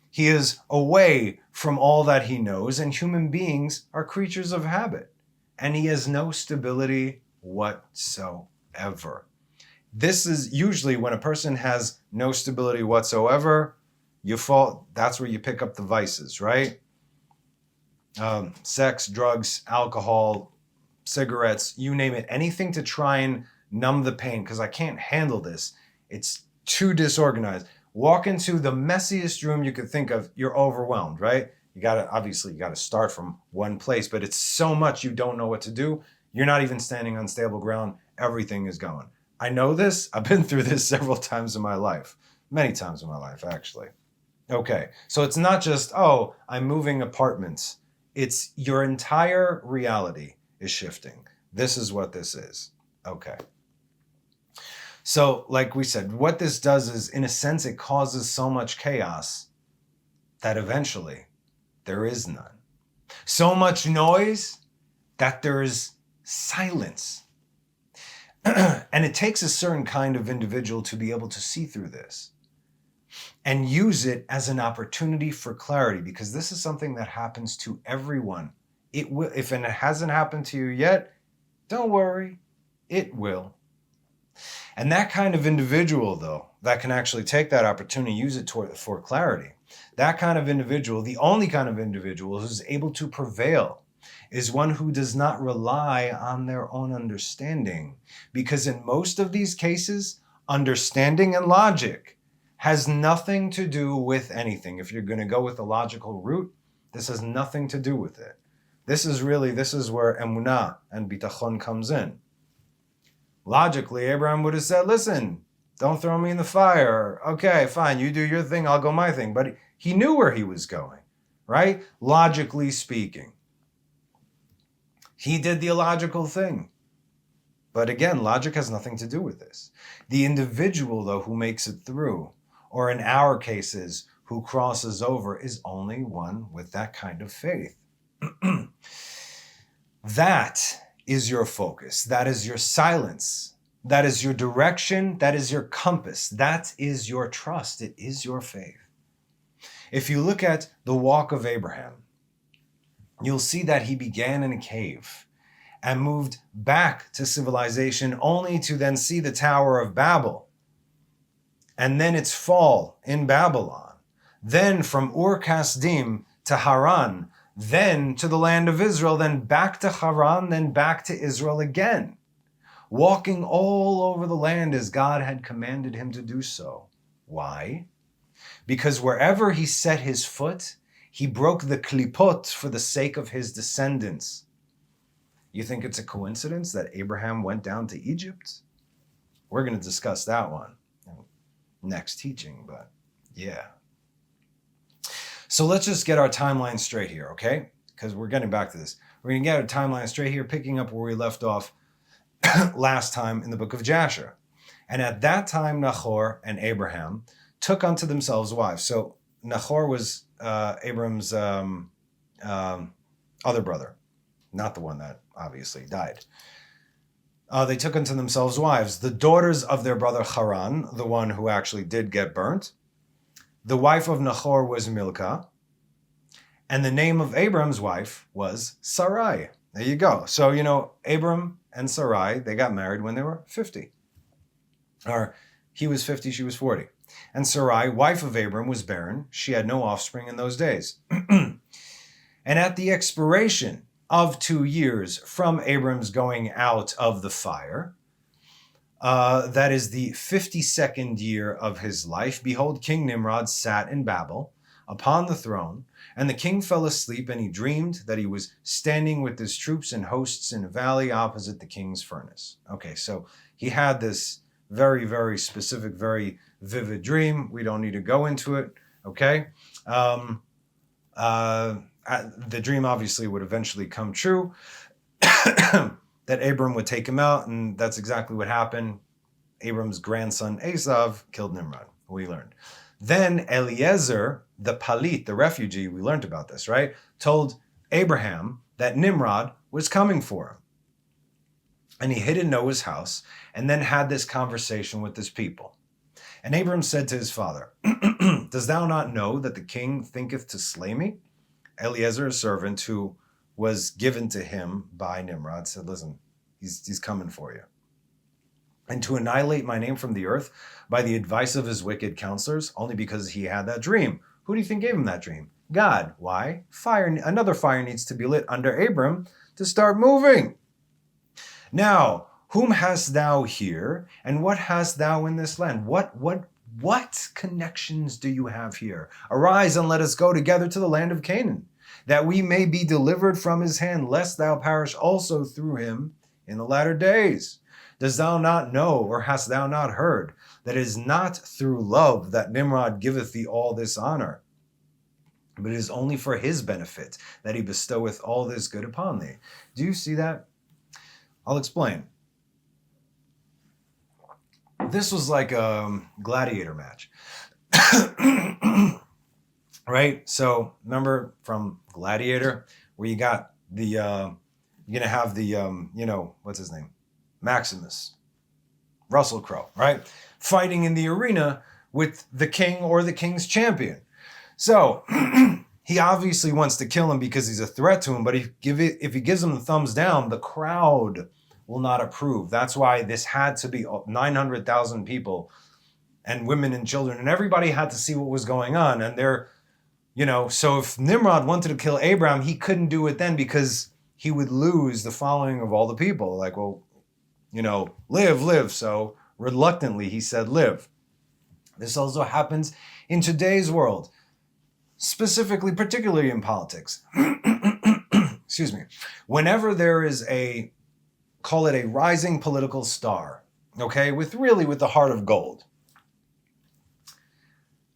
He is away from all that he knows, and human beings are creatures of habit, and he has no stability whatsoever. This is usually when a person has no stability whatsoever, you fall. That's where you pick up the vices, right? Sex, drugs, alcohol, cigarettes, you name it, anything to try and numb the pain, because I can't handle this. It's too disorganized. Walk into the messiest room you could think of, you're overwhelmed, right? You gotta start from one place, but it's so much you don't know what to do. You're not even standing on stable ground. Everything is going. I know this. I've been through this several times in my life. Many times in my life, actually. Okay, so it's not just, oh, I'm moving apartments. It's your entire reality is shifting. This is what this is. Okay. So, like we said, what this does is, in a sense, it causes so much chaos that eventually there is none. So much noise that there is silence. And it takes a certain kind of individual to be able to see through this and use it as an opportunity for clarity, because this is something that happens to everyone. It will, if it hasn't happened to you yet, don't worry, it will. And that kind of individual, though, that can actually take that opportunity, use it for clarity, that kind of individual, the only kind of individual who's able to prevail, is one who does not rely on their own understanding. Because in most of these cases, understanding and logic has nothing to do with anything. If you're going to go with the logical route, this has nothing to do with it. This is where emunah and bitachon comes in. Logically, Abraham would have said, listen, don't throw me in the fire. Okay, fine, you do your thing, I'll go my thing. But he knew where he was going, right? Logically speaking. He did the illogical thing. But again, logic has nothing to do with this. The individual, though, who makes it through, or in our cases, who crosses over, is only one with that kind of faith. That is your focus. That is your silence. That is your direction. That is your compass. That is your trust. It is your faith. If you look at the walk of Abraham, you'll see that he began in a cave and moved back to civilization only to then see the Tower of Babel and then its fall in Babylon. Then from Ur-Kasdim to Haran, then to the land of Israel, then back to Haran, then back to Israel again, walking all over the land as God had commanded him to do so. Why? Because wherever he set his foot, he broke the klipot for the sake of his descendants. You think it's a coincidence that Abraham went down to Egypt? We're going to discuss that one next teaching, but yeah. So let's just get our timeline straight here, okay? Because we're getting back to this. We're going to get our timeline straight here, picking up where we left off last time in the book of Jasher. And at that time, Nahor and Abraham took unto themselves wives. So Nahor was Abram's other brother, not the one that obviously died. They took unto themselves wives, the daughters of their brother Haran, the one who actually did get burnt. The wife of Nahor was Milcah, and the name of Abram's wife was Sarai. There you go. So, Abram and Sarai, they got married when they were 50. Or he was 50, she was 40. And Sarai, wife of Abram, was barren. She had no offspring in those days. And at the expiration of 2 years from Abram's going out of the fire, that is the 52nd year of his life, behold, King Nimrod sat in Babel upon the throne, and the king fell asleep, and he dreamed that he was standing with his troops and hosts in a valley opposite the king's furnace. Okay, so he had this very, very specific, very vivid dream. We don't need to go into it, okay? The dream obviously would eventually come true, that Abram would take him out, and that's exactly what happened. Abram's grandson Esav killed Nimrod, we learned. Then Eliezer, the Palit, the refugee, we learned about this, right? Told Abraham that Nimrod was coming for him. And he hid in Noah's house and then had this conversation with his people. And Abram said to his father, dost thou not know that the king thinketh to slay me? Eliezer, a servant who was given to him by Nimrod, said, listen, he's coming for you. And to annihilate my name from the earth by the advice of his wicked counselors, only because he had that dream. Who do you think gave him that dream? God. Why? Another fire needs to be lit under Abram to start moving. Now, whom hast thou here, and what hast thou in this land? What connections do you have here? Arise and let us go together to the land of Canaan, that we may be delivered from his hand, lest thou perish also through him in the latter days. Dost thou not know, or hast thou not heard, that it is not through love that Nimrod giveth thee all this honor, but it is only for his benefit that he bestoweth all this good upon thee? Do you see that? I'll explain. This was like a gladiator match. Right? So remember from Gladiator, where you got the, you're going to have the, what's his name? Maximus, Russell Crowe, right? Fighting in the arena with the king or the king's champion. So he obviously wants to kill him because he's a threat to him, but if he gives him the thumbs down, the crowd will not approve. That's why this had to be 900,000 people and women and children, and everybody had to see what was going on. And they're, so if Nimrod wanted to kill Abraham, he couldn't do it then because he would lose the following of all the people. Like, well, live. So reluctantly, he said, live. This also happens in today's world, particularly in politics. Excuse me. Whenever there is call it a rising political star, okay, with the heart of gold,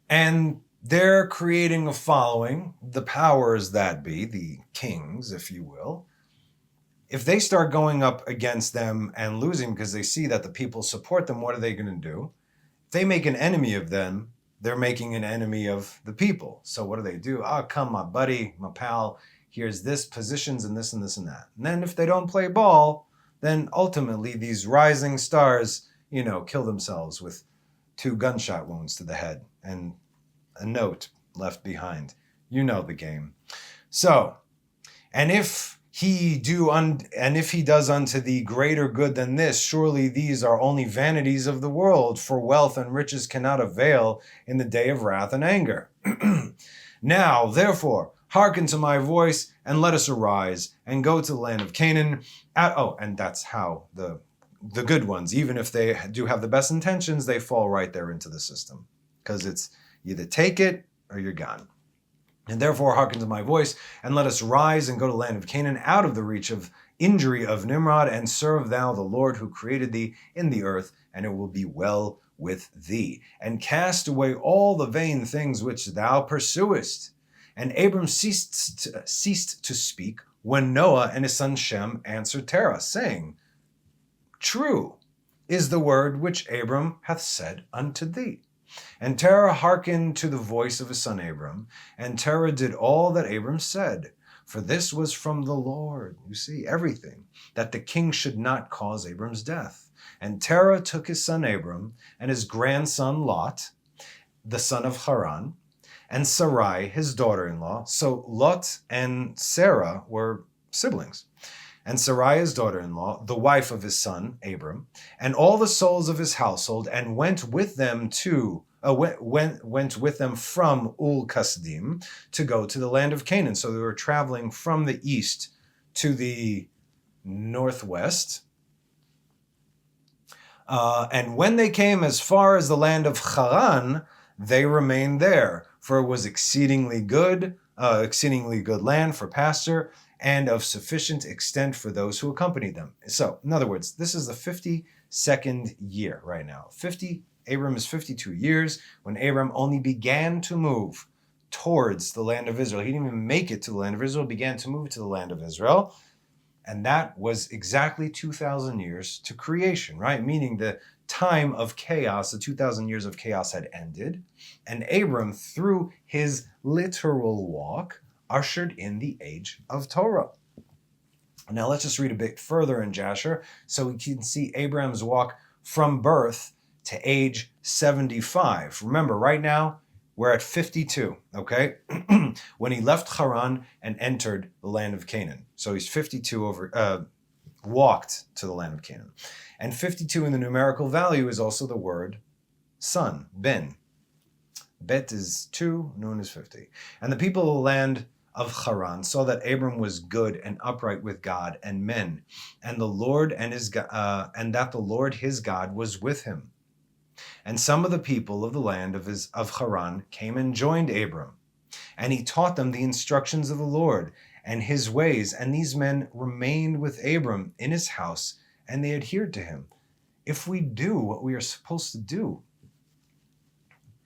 and they're creating a following, the powers that be, the kings, if you will, if they start going up against them and losing because they see that the people support them, what are they going to do? If they make an enemy of them, they're making an enemy of the people. So what do? Oh, come, my buddy, my pal, here's this, positions and this and this and that. And then if they don't play ball, then ultimately these rising stars, kill themselves with 2 gunshot wounds to the head and a note left behind. You know the game. So, and if he does unto thee greater good than this, surely these are only vanities of the world, for wealth and riches cannot avail in the day of wrath and anger. Now, therefore, hearken to my voice, and let us arise, and go to the land of Canaan. And that's how the good ones, even if they do have the best intentions, they fall right there into the system. Because it's either take it or you're gone. And therefore hearken to my voice, and let us rise and go to the land of Canaan, out of the reach of injury of Nimrod, and serve thou the Lord who created thee in the earth, and it will be well with thee. And cast away all the vain things which thou pursuest. And Abram ceased to speak, when Noah and his son Shem answered Terah, saying, True is the word which Abram hath said unto thee. And Terah hearkened to the voice of his son Abram, and Terah did all that Abram said. For this was from the Lord, you see, everything, that the king should not cause Abram's death. And Terah took his son Abram, and his grandson Lot, the son of Haran, and Sarai, his daughter-in-law. So Lot and Sarah were siblings. And Sarai, his daughter-in-law, the wife of his son Abram, and all the souls of his household, and went with them from Ul-Kasdim to go to the land of Canaan. So they were traveling from the east to the northwest. And when they came as far as the land of Haran, they remained there, for it was exceedingly good land for pasture, and of sufficient extent for those who accompanied them. So, in other words, this is the 52nd year right now. Abram is 52 years when Abram only began to move towards the land of Israel. He didn't even make it to the land of Israel, began to move to the land of Israel. And that was exactly 2,000 years to creation, right? Meaning the time of chaos, the 2,000 years of chaos had ended. And Abram, through his literal walk, ushered in the age of Torah. Now let's just read a bit further in Jasher so we can see Abraham's walk from birth to age 75. Remember, right now, we're at 52, okay? When he left Haran and entered the land of Canaan. So he's 52 walked to the land of Canaan. And 52 in the numerical value is also the word son, ben. Bet is 2, Nun is 50. And the people of the land of Haran saw that Abram was good and upright with God and men, and the Lord and that the Lord his God was with him. And some of the people of the land of Haran came and joined Abram, and he taught them the instructions of the Lord and his ways. And these men remained with Abram in his house, and they adhered to him. If we do what we are supposed to do,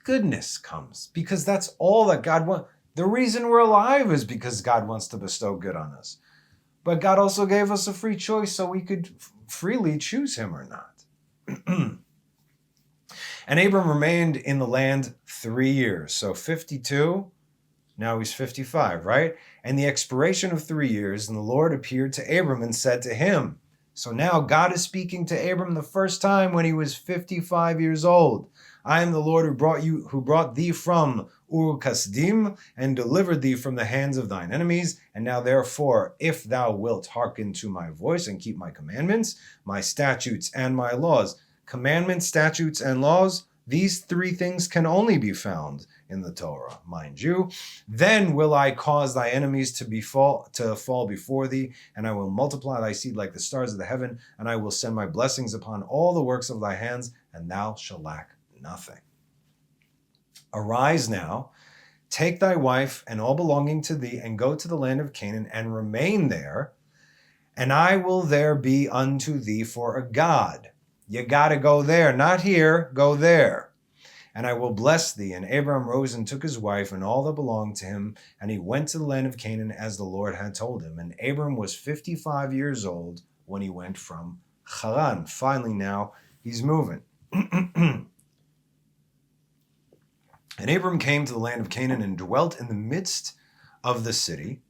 goodness comes, because that's all that God wants. The reason we're alive is because God wants to bestow good on us. But God also gave us a free choice so we could freely choose him or not. And Abram remained in the land 3 years. So 52, now he's 55, right? And the expiration of 3 years, and the Lord appeared to Abram and said to him, so now God is speaking to Abram the first time when he was 55 years old. I am the Lord who brought thee from Ur-Kasdim and delivered thee from the hands of thine enemies. And now therefore, if thou wilt hearken to my voice and keep my commandments, my statutes and my laws. Commandments, statutes, and laws, these 3 things can only be found in the Torah, mind you. Then will I cause thy enemies to fall before thee, and I will multiply thy seed like the stars of the heaven, and I will send my blessings upon all the works of thy hands, and thou shalt lack nothing. Arise now, take thy wife and all belonging to thee, and go to the land of Canaan, and remain there, and I will there be unto thee for a God. You got to go there, not here, go there. and I will bless thee. And Abram rose and took his wife and all that belonged to him, and he went to the land of Canaan as the Lord had told him. And Abram was 55 years old when he went from Haran. Finally now, he's moving. And Abram came to the land of Canaan and dwelt in the midst of the city,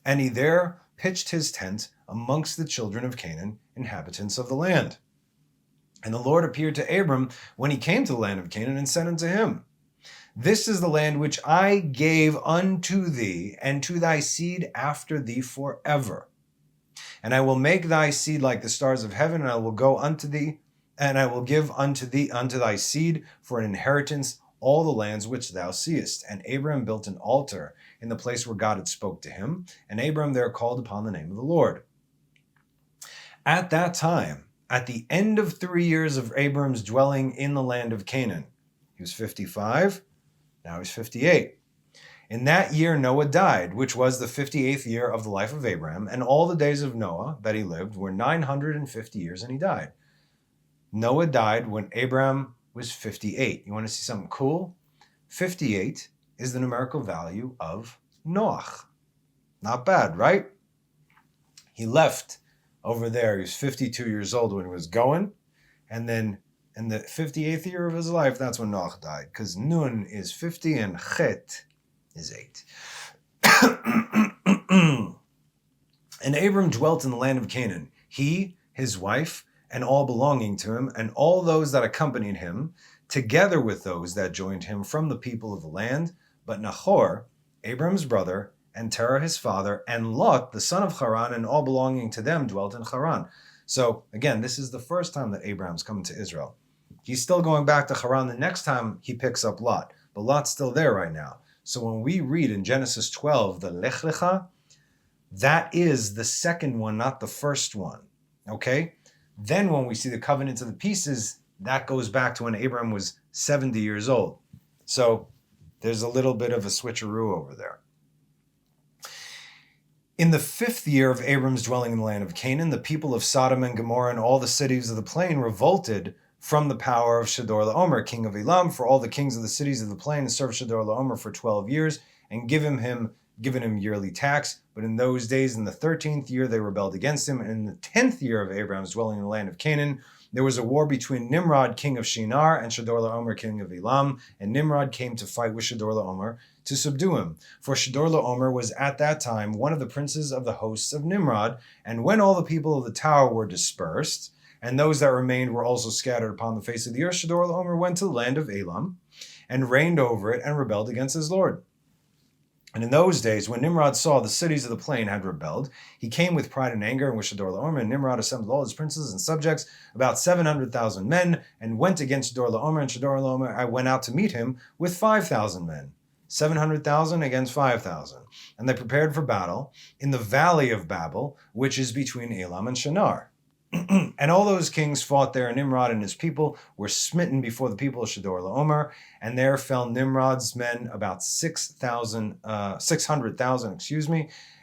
and he there pitched his tent amongst the children of Canaan, inhabitants of the land. And the Lord appeared to Abram when he came to the land of Canaan and said unto him, This is the land which I gave unto thee and to thy seed after thee forever. And I will make thy seed like the stars of heaven, and I will go unto thee, and I will give unto thy seed for an inheritance all the lands which thou seest. And Abram built an altar in the place where God had spoke to him, and Abram there called upon the name of the Lord. At that time, at the end of 3 years of Abram's dwelling in the land of Canaan, he was 55, now he's 58. In that year Noah died, which was the 58th year of the life of Abram, and all the days of Noah that he lived were 950 years, and he died. Noah died when Abram was 58. You want to see something cool? 58 is the numerical value of Noach. Not bad, right? He left over there. He was 52 years old when he was going. And then in the 58th year of his life, that's when Noach died. Because Nun is 50 and Chet is 8. And Abram dwelt in the land of Canaan, he, his wife, and all belonging to him, and all those that accompanied him, together with those that joined him from the people of the land. But Nahor, Abram's brother, and Terah his father, and Lot, the son of Haran, and all belonging to them dwelt in Haran. So, again, this is the first time that Abraham's coming to Israel. He's still going back to Haran the next time he picks up Lot, but Lot's still there right now. So when we read in Genesis 12, the Lech Lecha, that is the second one, not the first one, okay? Then when we see the covenant of the pieces, that goes back to when Abraham was 70 years old. So there's a little bit of a switcheroo over there. In the 5th year of Abram's dwelling in the land of Canaan, the people of Sodom and Gomorrah and all the cities of the plain revolted from the power of Shedor-Laomer, king of Elam, for all the kings of the cities of the plain served Shedor-Laomer for 12 years, and given him yearly tax. But in those days, in the 13th year, they rebelled against him. And in the 10th year of Abraham's dwelling in the land of Canaan, there was a war between Nimrod, king of Shinar, and Shedor-Laomer, king of Elam. And Nimrod came to fight with Shedor-Laomer to subdue him. For Shedor-Laomer was at that time one of the princes of the hosts of Nimrod. And when all the people of the tower were dispersed, and those that remained were also scattered upon the face of the earth, Shedor-Laomer went to the land of Elam, and reigned over it, and rebelled against his Lord. And in those days, when Nimrod saw the cities of the plain had rebelled, he came with pride and anger, and with Shedor-Laomer, and Nimrod assembled all his princes and subjects, about 700,000 men, and went against Shedor-Laomer, and Shedor-Laomer went out to meet him with 5,000 men. 700,000 against 5,000. And they prepared for battle in the valley of Babel, which is between Elam and Shinar. And all those kings fought there, and Nimrod and his people were smitten before the people of Shedor-Laomer, and there fell Nimrod's men about 600,000,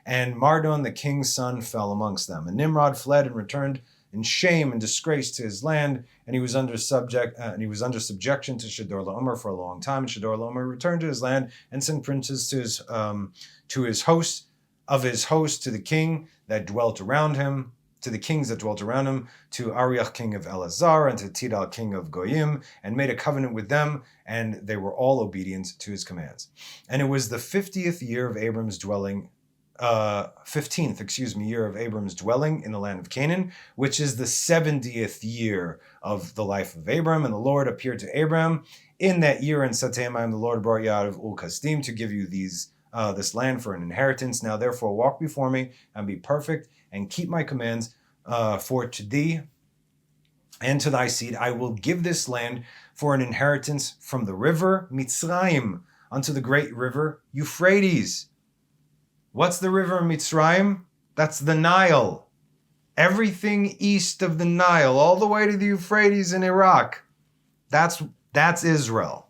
and Mardon the king's son fell amongst them. And Nimrod fled and returned in shame and disgrace to his land, and he was under subjection to Shedor-Laomer for a long time. And Shedor-Laomer returned to his land and sent princes to his host, to the king that dwelt around him, to the kings that dwelt around him, to Ariach king of Elazar, and to Tidal king of Goyim, and made a covenant with them, and they were all obedient to his commands. And it was the 15th year of Abram's dwelling in the land of Canaan, which is the 70th year of the life of Abram. And the Lord appeared to Abram in that year and said to him, I am the Lord brought you out of Ul-Kasdim to give you this land for an inheritance. Now therefore walk before me and be perfect and keep my commands, for to thee and to thy seed I will give this land for an inheritance from the river Mitzrayim unto the great river Euphrates. What's the river Mitzrayim? That's the Nile. Everything east of the Nile, all the way to the Euphrates in Iraq. That's Israel.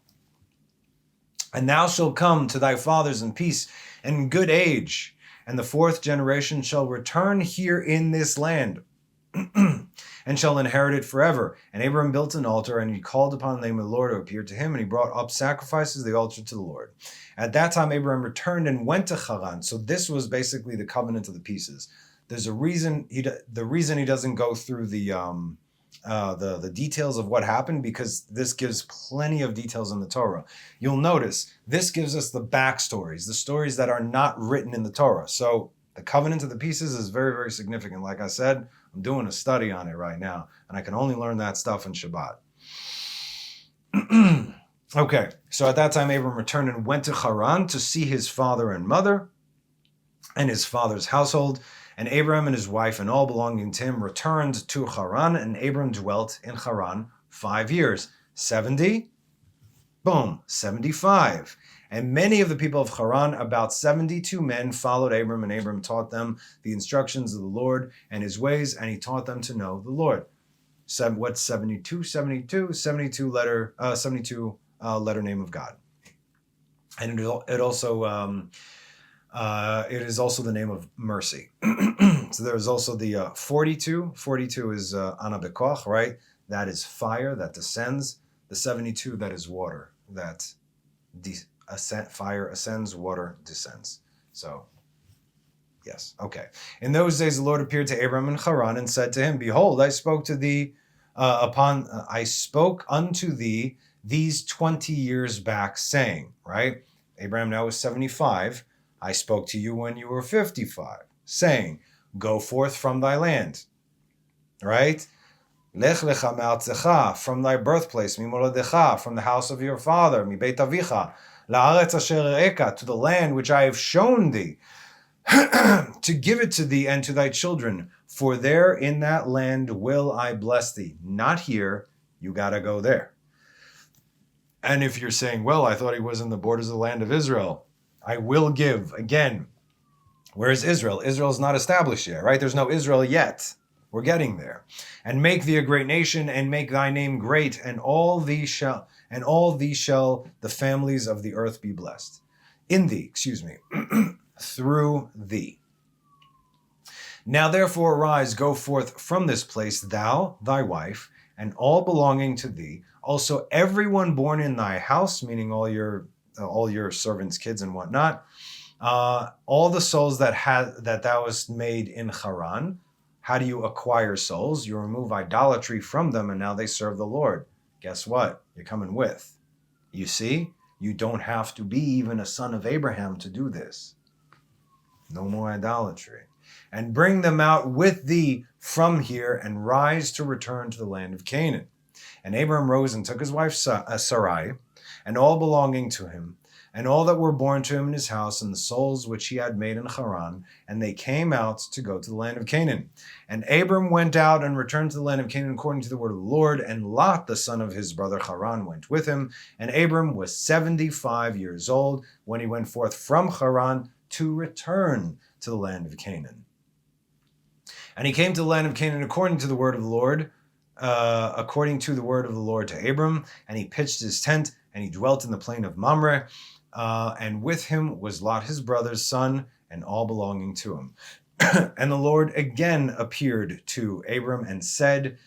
And thou shalt come to thy fathers in peace and good age, and the 4th generation shall return here in this land. and shall inherit it forever. And Abram built an altar, and he called upon the name of the Lord who appeared to him, and he brought up sacrifices of the altar to the Lord. At that time, Abram returned and went to Haran. So this was basically the covenant of the pieces. There's a reason the reason he doesn't go through the details of what happened, because this gives plenty of details in the Torah. You'll notice this gives us the backstories, the stories that are not written in the Torah. So the covenant of the pieces is very, very significant. Like I said, I'm doing a study on it right now, and I can only learn that stuff in Shabbat. Okay, so at that time Abram returned and went to Haran to see his father and mother and his father's household. And Abram and his wife and all belonging to him returned to Haran, and Abram dwelt in Haran 5 years. 70? Boom, 75. And many of the people of Haran, about 72 men, followed Abram, and Abram taught them the instructions of the Lord and his ways, and he taught them to know the Lord. What's 72? 72 letter name of God. And it also it is also the name of mercy. So there's also the 42. 42 is Ana Bekoch, right? That is fire that descends. The 72, that is water that fire ascends, water descends. So, yes, okay. In those days, the Lord appeared to Abram in Haran and said to him, "Behold, I spoke to thee I spoke unto thee these 20 years back, saying," right? Abraham now is 75. "I spoke to you when you were 55, saying, go forth from thy land," right? Lech lecha me'artzecha, from thy birthplace, mimoladecha, from the house of your father, mi beit avicha, la'aretz asher ere'eka, to the land which I have shown thee, to give it to thee and to thy children, for there in that land will I bless thee. Not here, you gotta go there. And if you're saying, well, I thought he was in the borders of the land of Israel, I will give, again, where is Israel? Israel's not established yet, right? There's no Israel yet. We're getting there. "And make thee a great nation, and make thy name great, and all thee shall the families of the earth be blessed. In thee, through thee. Now therefore arise, go forth from this place, thou, thy wife, and all belonging to thee, also everyone born in thy house," meaning all your servants' kids and whatnot, "all the souls that thou hast made in Haran." How do you acquire souls? You remove idolatry from them, and now they serve the Lord. Guess what? You're coming with. You see? You don't have to be even a son of Abraham to do this. No more idolatry. "And bring them out with thee from here, and rise to return to the land of Canaan." And Abram rose and took his wife Sarai, and all belonging to him, and all that were born to him in his house, and the souls which he had made in Haran, and they came out to go to the land of Canaan. And Abram went out and returned to the land of Canaan according to the word of the Lord, and Lot, the son of his brother Haran, went with him. And Abram was 75 years old when he went forth from Haran to return to the land of Canaan. And he came to the land of Canaan according to the word of the Lord, to Abram, and he pitched his tent, and he dwelt in the plain of Mamre, and with him was Lot his brother's son, and all belonging to him. And the Lord again appeared to Abram and said,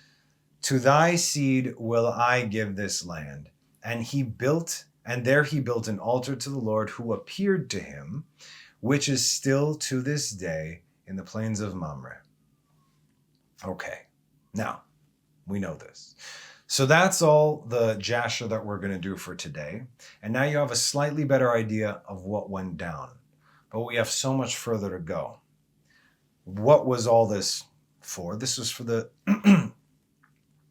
"To thy seed will I give this land." And there he built an altar to the Lord who appeared to him, which is still to this day in the plains of Mamre. Okay, now we know this. So that's all the Jasher that we're going to do for today. And now you have a slightly better idea of what went down. But we have so much further to go. What was all this for? This was for the,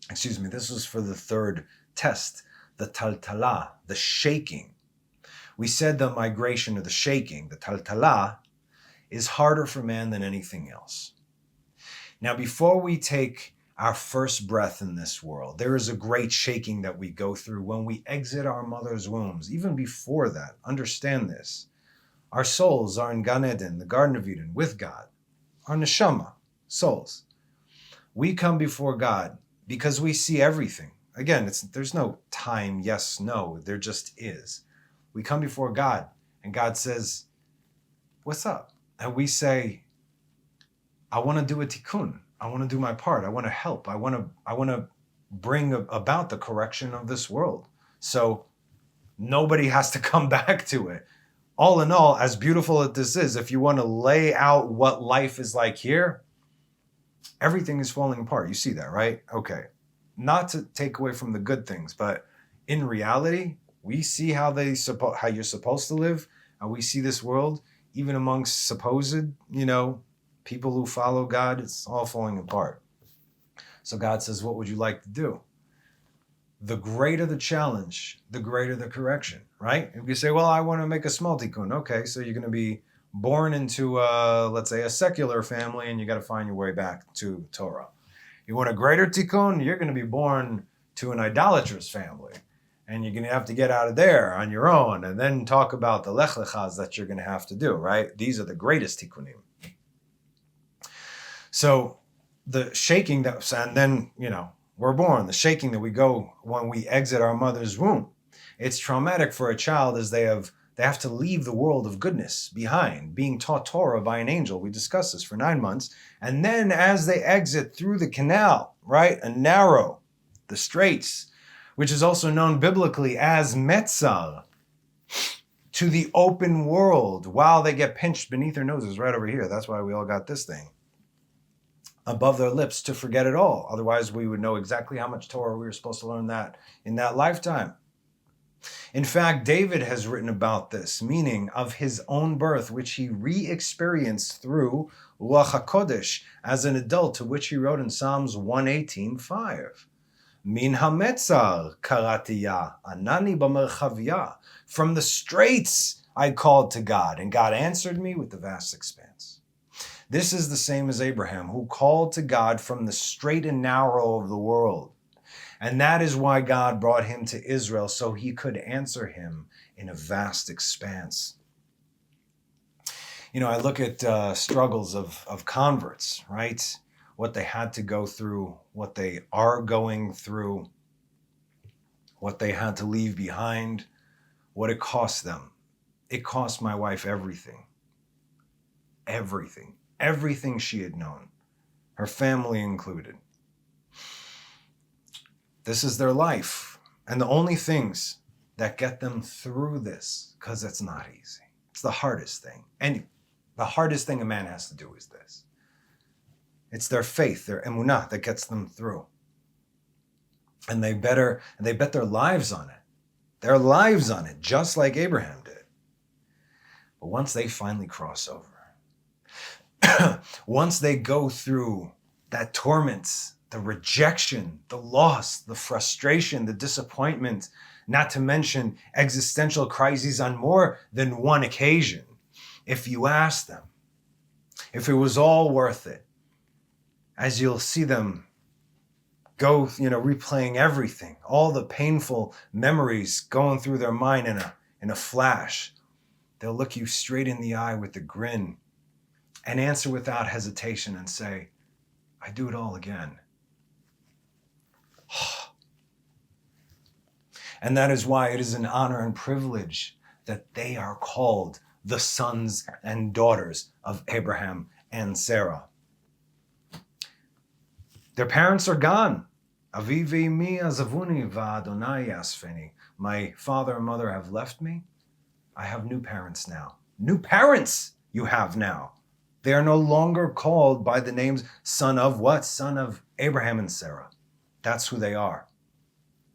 this was for the third test, the taltala, the shaking. We said the migration or the shaking, the taltala, is harder for man than anything else. Now, before we take our first breath in this world, there is a great shaking that we go through when we exit our mother's wombs. Even before that, understand this. Our souls are in Gan Eden, the Garden of Eden, with God. Our neshama, souls. We come before God because we see everything. Again, there's no time, yes, no, there just is. We come before God, and God says, "What's up?" And we say, "I want to do a tikkun. I want to do my part. I want to help. I want to bring about the correction of this world. So nobody has to come back to it. All in all, as beautiful as this is, if you want to lay out what life is like here, everything is falling apart. You see that, right? Okay. Not to take away from the good things, but in reality, we see how you're supposed to live, and we see this world, even amongst supposed, people who follow God, it's all falling apart. So God says, what would you like to do? The greater the challenge, the greater the correction, right? If you say, well, I want to make a small tikkun. Okay, so you're going to be born into, let's say, a secular family, and you got to find your way back to Torah. You want a greater tikkun? You're going to be born to an idolatrous family, and you're going to have to get out of there on your own, and then talk about the lech lechas that you're going to have to do, right? These are the greatest tikkunim. So the shaking and then, we're born, the shaking that we go when we exit our mother's womb. It's traumatic for a child as they have to leave the world of goodness behind, being taught Torah by an angel. We discussed this for 9 months. And then as they exit through the canal, right, the straits, which is also known biblically as Metzar, to the open world, while they get pinched beneath their noses right over here. That's why we all got this thing above their lips to forget it all. Otherwise, we would know exactly how much Torah we were supposed to learn that in that lifetime. In fact, David has written about this, meaning of his own birth, which he re-experienced through Ruach HaKodesh as an adult, to which he wrote in Psalms 118:5. Min hametzar karatiya, anani b'merchavya. From the straits I called to God, and God answered me with the vast expanse. This is the same as Abraham, who called to God from the straight and narrow of the world. And that is why God brought him to Israel, so he could answer him in a vast expanse. I look at struggles of converts, right? What they had to go through, what they are going through, what they had to leave behind, what it cost them. It cost my wife everything. Everything. Everything she had known, her family included. This is their life. And the only things that get them through this, because it's not easy. It's the hardest thing. And the hardest thing a man has to do is this. It's their faith, their emunah, that gets them through. And they bet their lives on it. Their lives on it, just like Abraham did. But once they finally cross over, once they go through that torment, the rejection, the loss, the frustration, the disappointment, not to mention existential crises on more than one occasion, if you ask them if it was all worth it, as you'll see them go, replaying everything, all the painful memories going through their mind in a flash, they'll look you straight in the eye with a grin and answer without hesitation and say, I do it all again. And that is why it is an honor and privilege that they are called the sons and daughters of Abraham and Sarah. Their parents are gone. Avi ve'imi azavuni va'adonai yasfeni. My father and mother have left me. I have new parents now. New parents you have now. They are no longer called by the names son of what? Son of Abraham and Sarah. That's who they are.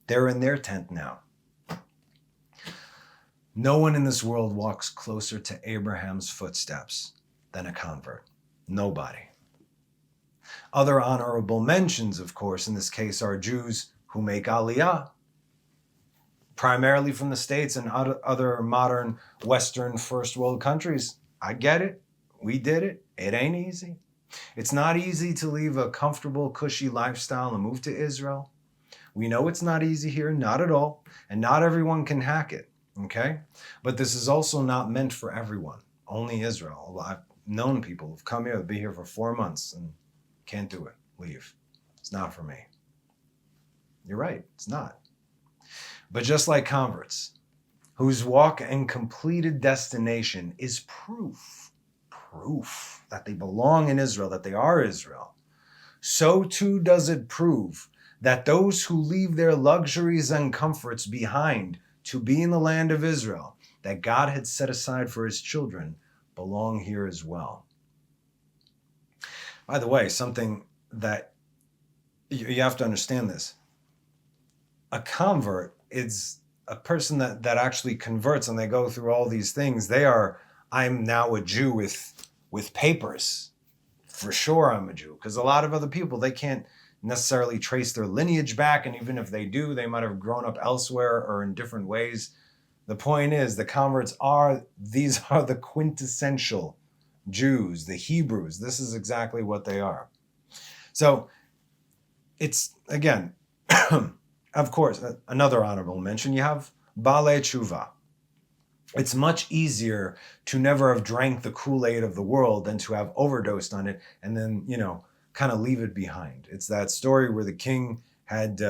They're in their tent now. No one in this world walks closer to Abraham's footsteps than a convert. Nobody. Other honorable mentions, of course, in this case are Jews who make Aliyah, primarily from the States and other modern Western first world countries. I get it. We did it. It ain't easy. It's not easy to leave a comfortable, cushy lifestyle and move to Israel. We know it's not easy here, not at all, and not everyone can hack it, okay? But this is also not meant for everyone, only Israel. I've known people who've come here, they'll be here for 4 months and can't do it, leave. It's not for me. You're right, it's not. But just like converts, whose walk and completed destination is proof that they belong in Israel, that they are Israel, so too does it prove that those who leave their luxuries and comforts behind to be in the land of Israel, that God had set aside for his children, belong here as well. By the way, something that you have to understand this. A convert is a person that actually converts, and they go through all these things. I'm now a Jew with papers. For sure I'm a Jew. Because a lot of other people, they can't necessarily trace their lineage back. And even if they do, they might have grown up elsewhere or in different ways. The point is, the converts these are the quintessential Jews, the Hebrews. This is exactly what they are. So it's, again, of course, another honorable mention, you have Baalei Tshuva. It's much easier to never have drank the Kool-Aid of the world than to have overdosed on it and then, kind of leave it behind. It's that story where the king had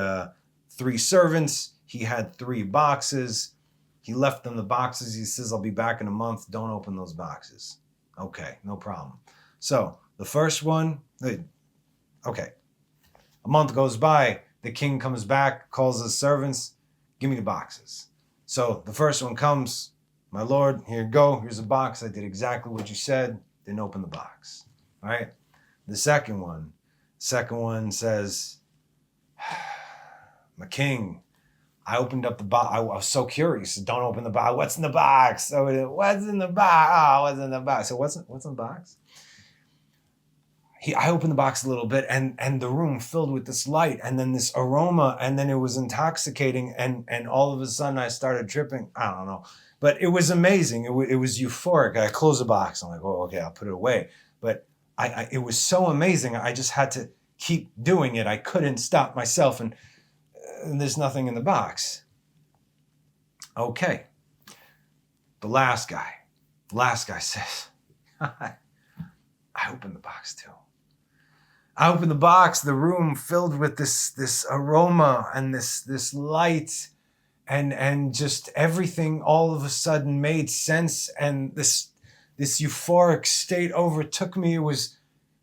3 servants. He had 3 boxes. He left them the boxes. He says, I'll be back in a month. Don't open those boxes. Okay, no problem. So the first one, okay. A month goes by. The king comes back, calls his servants, give me the boxes. So the first one comes, my lord, here you go. Here's a box. I did exactly what you said. Didn't open the box. All right. The second one says, my king, I opened up the box. I was so curious. Don't open the box. What's in the box? So what's in the box? Oh, what's in the box? So what's in the box? I opened the box a little bit, and the room filled with this light and then this aroma, and then it was intoxicating, and all of a sudden I started tripping. I don't know. But it was amazing. It was euphoric. I closed the box. I'm like, oh, okay, I'll put it away. But it was so amazing. I just had to keep doing it. I couldn't stop myself, and there's nothing in the box. Okay. The last guy says, I opened the box too. I opened the box, the room filled with this aroma and this light, and just everything all of a sudden made sense, and this euphoric state overtook me. It was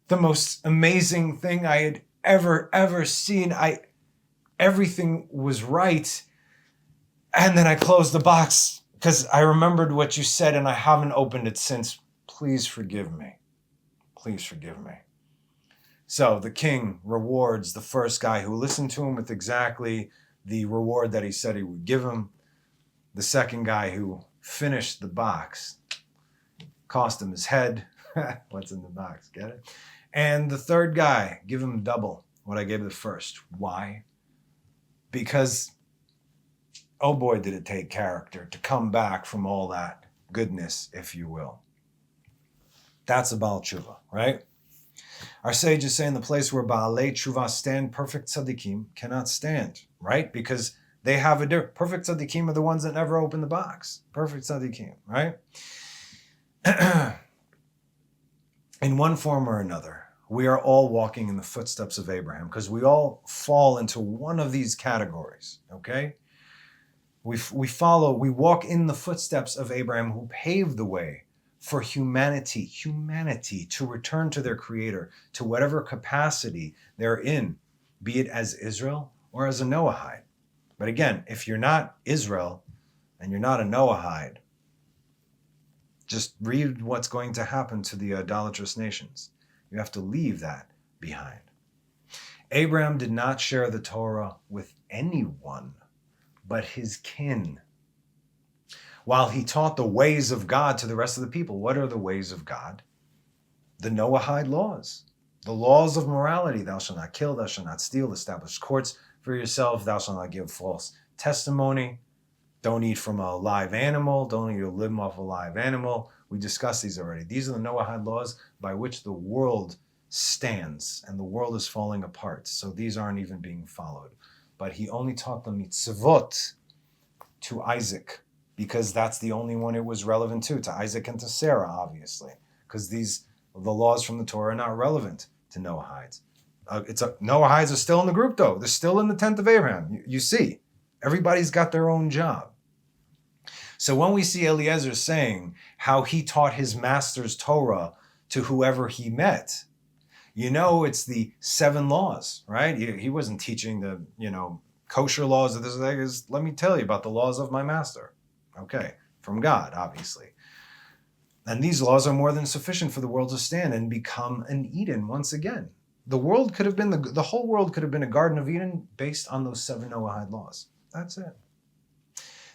the most amazing thing I had ever seen. Everything was right. And then I closed the box because I remembered what you said, and I haven't opened it since. Please forgive me. Please forgive me. So the king rewards the first guy who listened to him with exactly the reward that he said he would give him. The second guy who finished the box cost him his head. What's in the box? Get it? And the third guy, give him double what I gave the first. Why? Because, oh boy, did it take character to come back from all that goodness, if you will. That's a Baal Tshuva, right? Our sages say in the place where Baalei Tshuva stand, perfect tzaddikim cannot stand, right? Because they have perfect tzaddikim are the ones that never open the box. Perfect tzaddikim, right? In one form or another, we are all walking in the footsteps of Abraham because we all fall into one of these categories, okay? We walk in the footsteps of Abraham, who paved the way for humanity to return to their creator, to whatever capacity they're in, be it as Israel or as a Noahide. But again, if you're not Israel and you're not a Noahide, just read what's going to happen to the idolatrous nations. You have to leave that behind. Abraham did not share the Torah with anyone but his kin, while he taught the ways of God to the rest of the people. What are the ways of God? The Noahide laws, the laws of morality. Thou shalt not kill, thou shalt not steal, establish courts for yourself, thou shalt not give false testimony, don't eat from a live animal, don't eat a limb off a live animal. We discussed these already. These are the Noahide laws by which the world stands, and the world is falling apart. So these aren't even being followed. But he only taught the mitzvot to Isaac, because that's the only one it was relevant to Isaac and to Sarah, obviously, because the laws from the Torah are not relevant to Noahides. Noahides are still in the group, though. They're still in the tent of Abraham. You see, everybody's got their own job. So when we see Eliezer saying how he taught his master's Torah to whoever he met, You know, it's the 7 laws, right? He wasn't teaching the, kosher laws of this. Is, let me tell you about the laws of my master. Okay, from God, obviously. And these laws are more than sufficient for the world to stand and become an Eden once again. The world could have been, the whole world could have been a Garden of Eden based on those 7 Noahide laws. That's it.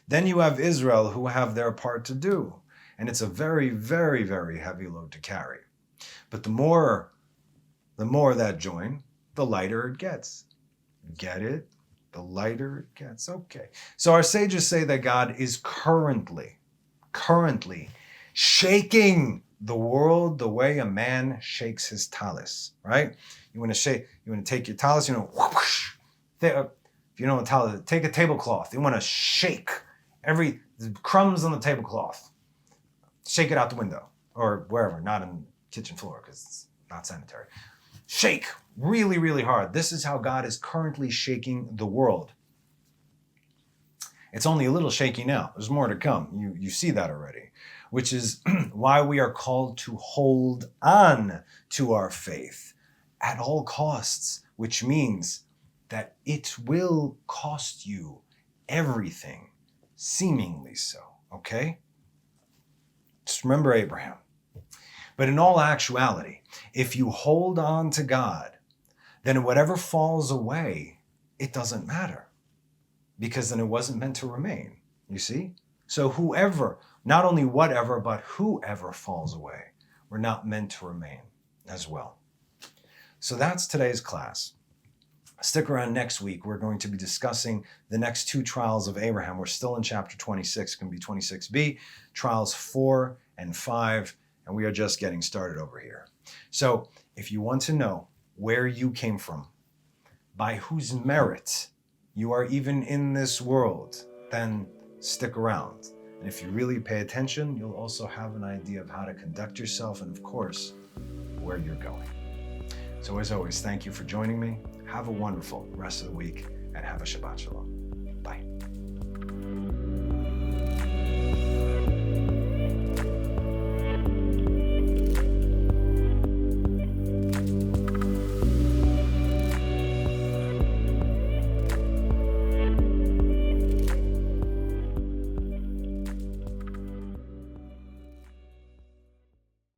Then you have Israel who have their part to do. And it's a very, very, very heavy load to carry. But the more that join, the lighter it gets. Get it? The lighter it gets. Okay. So our sages say that God is currently shaking the world the way a man shakes his talis, right? You want to take your talis, whoosh. If you know what talis, take a tablecloth. You want to shake the crumbs on the tablecloth. Shake it out the window or wherever, not on the kitchen floor because it's not sanitary. Shake really, really hard. This is how God is currently shaking the world. It's only a little shaky now. There's more to come. You see that already, which is why we are called to hold on to our faith at all costs, which means that it will cost you everything, seemingly so, okay? Just remember Abraham. But in all actuality, if you hold on to God, then whatever falls away, it doesn't matter. Because then it wasn't meant to remain, you see? So whoever, not only whatever, but whoever falls away, we're not meant to remain as well. So that's today's class. Stick around next week. We're going to be discussing the next 2 trials of Abraham. We're still in chapter 26, it's going to be 26b, trials 4 and 5, and we are just getting started over here. So if you want to know where you came from, by whose merit you are even in this world, then stick around. And if you really pay attention, you'll also have an idea of how to conduct yourself and, of course, where you're going. So as always, thank you for joining me. Have a wonderful rest of the week and have a Shabbat Shalom.